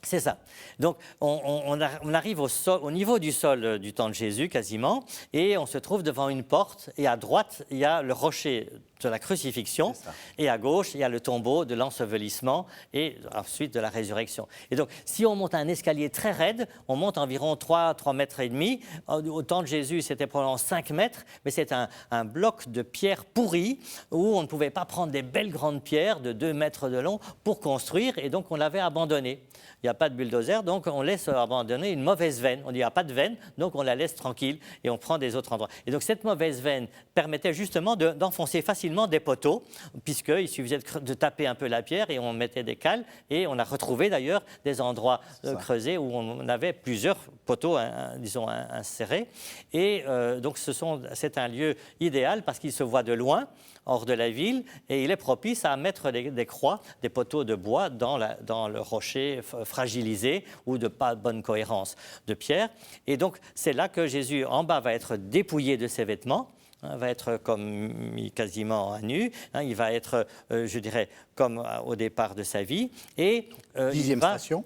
C'est ça. Donc, on arrive au niveau du sol du temps de Jésus, quasiment, et on se trouve devant une porte, et à droite, il y a le rocher de la crucifixion, et à gauche, il y a le tombeau de l'ensevelissement, et ensuite de la résurrection. Et donc, si on monte un escalier très raide, on monte environ 3 mètres et demi. Au temps de Jésus, c'était probablement 5 mètres, mais c'est un bloc de pierre pourrie, où on ne pouvait pas prendre des belles grandes pierres de 2 mètres de long pour construire, et donc on l'avait abandonné. Il n'y a pas de bulldozer, donc on laisse abandonner une mauvaise veine. On dit, il n'y a pas de veine, donc on la laisse tranquille et on prend des autres endroits. Et donc cette mauvaise veine permettait justement d'enfoncer facilement des poteaux, puisqu'il suffisait de taper un peu la pierre et on mettait des cales. Et on a retrouvé d'ailleurs des endroits creusés où on avait plusieurs poteaux, disons, insérés. Et donc c'est un lieu idéal parce qu'il se voit de loin, hors de la ville, et il est propice à mettre des croix, des poteaux de bois dans le rocher fragilisé ou de pas bonne cohérence de pierre. Et donc, c'est là que Jésus, en bas, va être dépouillé de ses vêtements, va être mis quasiment à nu, il va être, je dirais, comme au départ de sa vie. Et 10e station.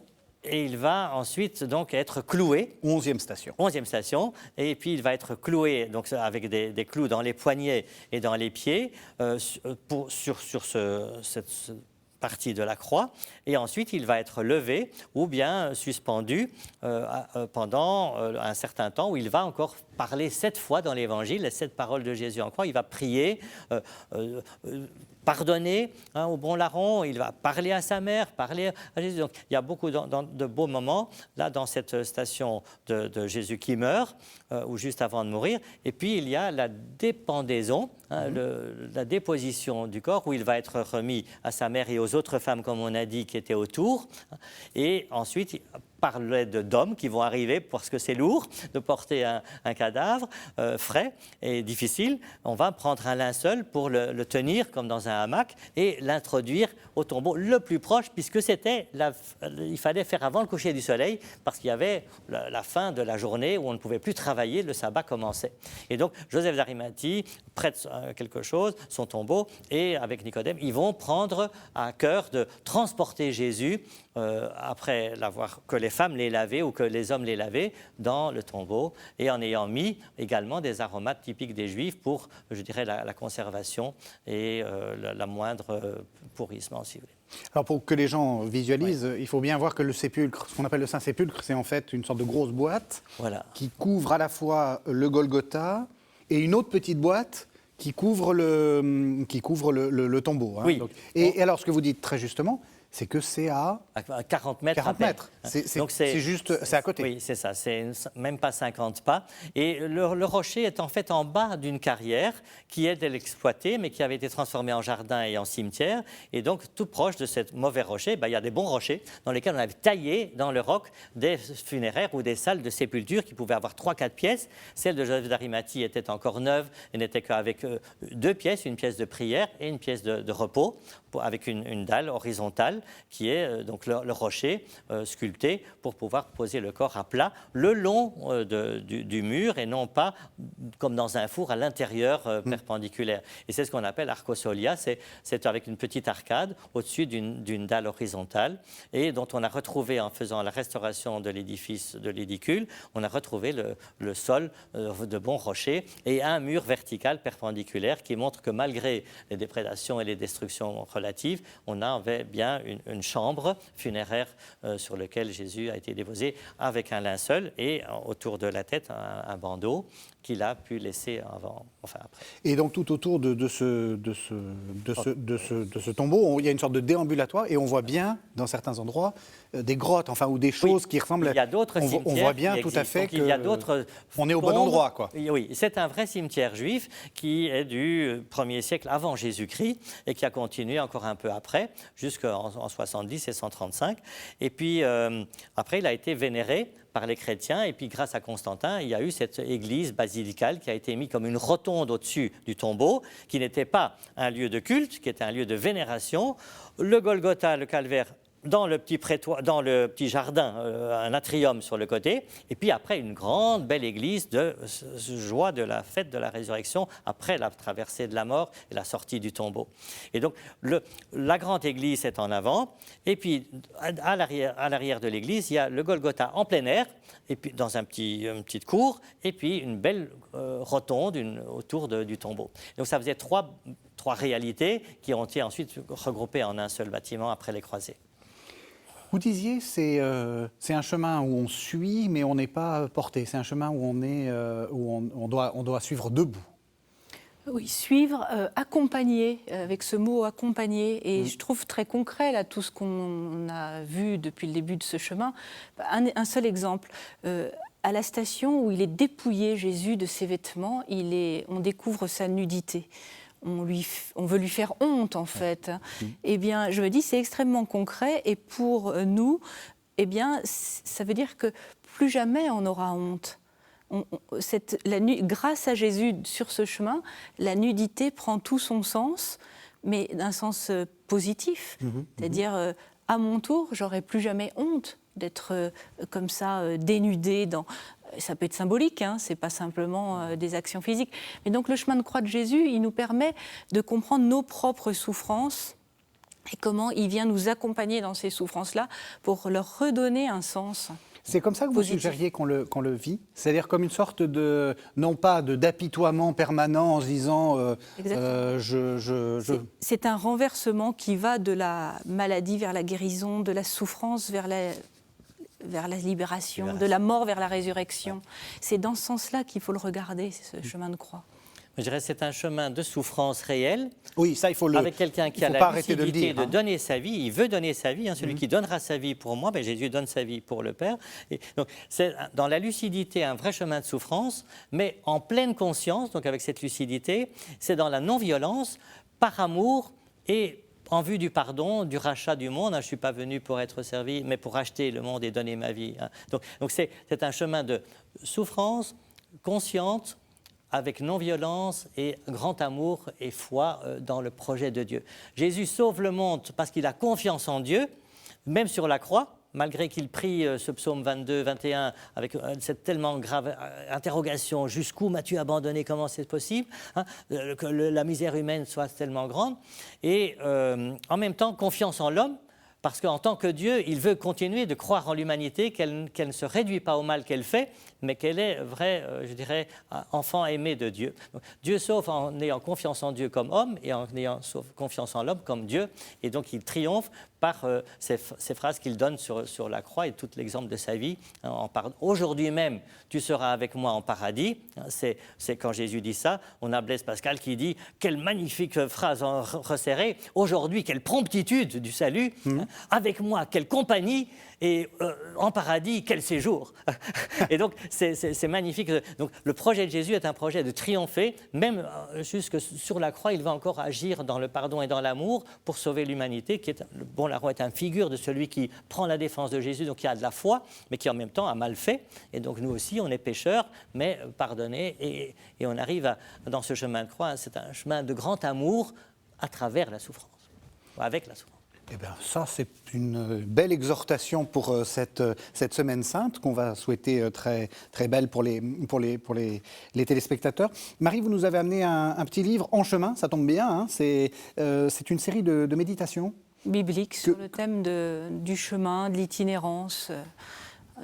Et il va ensuite donc être cloué. 11e station. 11e station. Et puis il va être cloué donc, avec des clous dans les poignets et dans les pieds sur cette partie de la croix, et ensuite il va être levé ou bien suspendu pendant un certain temps, où il va encore parler 7 fois dans l'Évangile, les 7 paroles de Jésus en croix. Il va prier, pardonner au bon larron, il va parler à sa mère, parler à Jésus. Donc il y a beaucoup de beaux moments là dans cette station de Jésus qui meurt, ou juste avant de mourir. Et puis il y a la dépendaison, la déposition du corps, où il va être remis à sa mère et aux autres femmes, comme on a dit, qui étaient autour. Et ensuite, par l'aide d'hommes qui vont arriver, parce que c'est lourd de porter un cadavre frais et difficile, on va prendre un linceul pour le tenir comme dans un hamac et l'introduire au tombeau le plus proche, puisque il fallait faire avant le coucher du soleil, parce qu'il y avait la fin de la journée où on ne pouvait plus travailler, le sabbat commençait. Et donc Joseph d'Arimathie prête quelque chose, son tombeau, et avec Nicodème, ils vont prendre à cœur de transporter Jésus après que les femmes les lavaient ou que les hommes les lavaient dans le tombeau, et en ayant mis également des aromates typiques des Juifs pour, je dirais, la conservation et la moindre pourrissement, si vous voulez. Alors pour que les gens visualisent, il faut bien voir que le sépulcre, ce qu'on appelle le Saint-Sépulcre, c'est en fait une sorte de grosse boîte qui couvre à la fois le Golgotha et une autre petite boîte qui couvre le tombeau. Hein. Oui. Donc, et alors ce que vous dites très justement, c'est que c'est à 40 mètres. 40 mètres. C'est juste, c'est à côté. Oui, c'est ça, c'est même pas 50 pas. Et le rocher est en fait en bas d'une carrière qui est de l'exploiter, mais qui avait été transformée en jardin et en cimetière. Et donc, tout proche de ce mauvais rocher, il y a des bons rochers dans lesquels on avait taillé dans le roc des funéraires ou des salles de sépulture qui pouvaient avoir 3-4 pièces. Celle de Joseph d'Arimathie était encore neuve et n'était qu'avec 2 pièces, une pièce de prière et une pièce de repos, avec une dalle horizontale qui est donc le rocher sculpté pour pouvoir poser le corps à plat le long du mur et non pas comme dans un four à l'intérieur perpendiculaire. Et c'est ce qu'on appelle arcosolia, c'est avec une petite arcade au-dessus d'une dalle horizontale et dont on a retrouvé, en faisant la restauration de l'édifice de l'édicule, on a retrouvé le sol de bons rochers et un mur vertical perpendiculaire qui montre que malgré les déprédations et les destructions relatives, on avait bien une chambre funéraire sur laquelle Jésus a été déposé avec un linceul et autour de la tête un bandeau qu'il a pu laisser après. Et donc tout autour de ce tombeau, il y a une sorte de déambulatoire et on voit bien dans certains endroits des grottes, ou des choses qui ressemblent. Il y a d'autres cimetières. On voit bien tout à fait qu'on est au bon endroit, quoi. Oui, c'est un vrai cimetière juif qui est du 1er siècle avant Jésus-Christ et qui a continué encore un peu après, jusqu'en 70 et 135. Et puis après, il a été vénéré par les chrétiens, et puis grâce à Constantin, il y a eu cette église basilicale qui a été mise comme une rotonde au-dessus du tombeau, qui n'était pas un lieu de culte, qui était un lieu de vénération. Le Golgotha, le calvaire, dans le petit jardin, un atrium sur le côté, et puis après une grande belle église de joie de la fête de la résurrection après la traversée de la mort et la sortie du tombeau. Et donc la grande église est en avant, et puis à l'arrière de l'église, il y a le Golgotha en plein air, et puis dans une petite cour, et puis une belle rotonde autour du tombeau. Donc ça faisait trois réalités qui ont été ensuite regroupées en un seul bâtiment après les croisés. Vous disiez, c'est un chemin où on suit, mais on n'est pas porté. C'est un chemin où on doit suivre debout. Oui, suivre, accompagner, avec ce mot accompagner. Et je trouve très concret là tout ce qu'on a vu depuis le début de ce chemin. Un seul exemple. À la station où il est dépouillé, Jésus, de ses vêtements, on découvre sa nudité. On veut lui faire honte, en fait. Eh bien, je me dis, c'est extrêmement concret. Et pour nous, eh bien, ça veut dire que plus jamais on aura honte. Grâce à Jésus, sur ce chemin, la nudité prend tout son sens, mais d'un sens positif. C'est-à-dire, à mon tour, j'aurai plus jamais honte d'être comme ça, dénudée ça peut être symbolique, c'est pas simplement des actions physiques. Mais donc le chemin de croix de Jésus, il nous permet de comprendre nos propres souffrances et comment il vient nous accompagner dans ces souffrances-là pour leur redonner un sens. C'est comme ça que vous suggériez qu'on le vit? C'est-à-dire comme une sorte de, non pas d'apitoiement permanent en se disant C'est un renversement qui va de la maladie vers la guérison, de la souffrance vers la libération, de la mort vers la résurrection. C'est dans ce sens-là qu'il faut le regarder, ce chemin de croix. Je dirais que c'est un chemin de souffrance réelle. Oui, ça, il faut le. Avec quelqu'un qui a la lucidité de donner sa vie, il veut donner sa vie. Celui qui donnera sa vie pour moi, Jésus donne sa vie pour le Père. Et donc, c'est dans la lucidité un vrai chemin de souffrance, mais en pleine conscience. Donc, avec cette lucidité, c'est dans la non-violence, par amour et en vue du pardon, du rachat du monde. Je ne suis pas venu pour être servi, mais pour racheter le monde et donner ma vie. Donc, c'est un chemin de souffrance consciente, avec non-violence et grand amour et foi dans le projet de Dieu. Jésus sauve le monde parce qu'il a confiance en Dieu, même sur la croix, malgré qu'il prie ce psaume 22, 21, avec cette tellement grave interrogation, jusqu'où m'as-tu abandonné, comment c'est possible, que la misère humaine soit tellement grande, et en même temps confiance en l'homme, parce qu'en tant que Dieu, il veut continuer de croire en l'humanité, qu'elle ne se réduit pas au mal qu'elle fait, mais qu'elle est vrai, je dirais, enfant aimé de Dieu. Donc, Dieu sauve en ayant confiance en Dieu comme homme et en ayant confiance en l'homme comme Dieu. Et donc, il triomphe par ces phrases qu'il donne sur la croix et tout l'exemple de sa vie. Aujourd'hui même, tu seras avec moi en paradis. C'est quand Jésus dit ça. On a Blaise Pascal qui dit « Quelle magnifique phrase resserrée. Aujourd'hui, quelle promptitude du salut. Avec moi, quelle compagnie. Et en paradis, quel séjour !» Et donc, c'est magnifique. Donc, le projet de Jésus est un projet de triompher, même jusque sur la croix, il va encore agir dans le pardon et dans l'amour pour sauver l'humanité, qui est, bon, la croix est une figure de celui qui prend la défense de Jésus, donc qui a de la foi, mais qui en même temps a mal fait. Et donc, nous aussi, on est pécheurs, mais pardonnés, et on arrive dans ce chemin de croix. C'est un chemin de grand amour à travers la souffrance, avec la souffrance. Eh bien, ça, c'est une belle exhortation pour cette Semaine Sainte qu'on va souhaiter très, très belle pour les téléspectateurs. Marie, vous nous avez amené un petit livre en chemin, ça tombe bien, hein, c'est une série de méditations bibliques sur le thème du chemin, de l'itinérance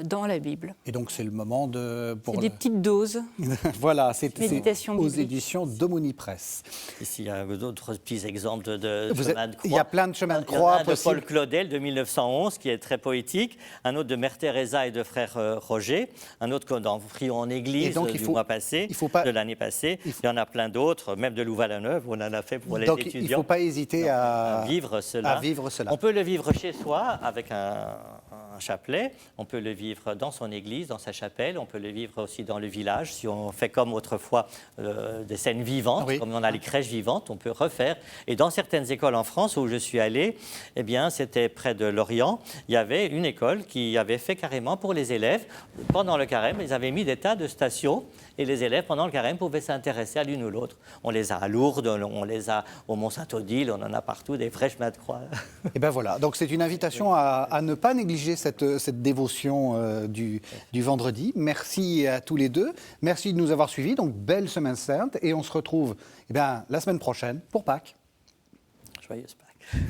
dans la Bible. Et donc, c'est le moment de... C'est des petites doses. Voilà, c'est aux bibliques. Éditions d'Omoni Presse. Ici, il y a d'autres petits exemples de chemins de croix. Il y a plein de chemins de croix possibles. Un de Paul Claudel de 1911, qui est très poétique. Un autre de Mère Teresa et de Frère Roger. Un autre dans Prions en Église du mois passé, de l'année passée. Il y en a plein d'autres, même de Louvain-la-Neuve, on en a fait pour les étudiants. Donc, il ne faut pas hésiter à vivre cela. On peut le vivre chez soi avec un chapelet. On peut le vivre dans son église, dans sa chapelle. On peut le vivre aussi dans le village. Si on fait comme autrefois des scènes vivantes, comme on a les crèches vivantes, on peut refaire. Et dans certaines écoles en France où je suis allé, eh bien, c'était près de Lorient, il y avait une école qui avait fait carrément pour les élèves, pendant le carême, ils avaient mis des tas de stations et les élèves, pendant le carême, pouvaient s'intéresser à l'une ou l'autre. On les a à Lourdes, on les a au Mont-Saint-Odile, on en a partout, des vrais chemins de croix. Et bien voilà, donc c'est une invitation à ne pas négliger cette dévotion du vendredi. Merci à tous les deux. Merci de nous avoir suivis. Donc, belle Semaine Sainte. Et on se retrouve la semaine prochaine pour Pâques. Joyeuse Pâques.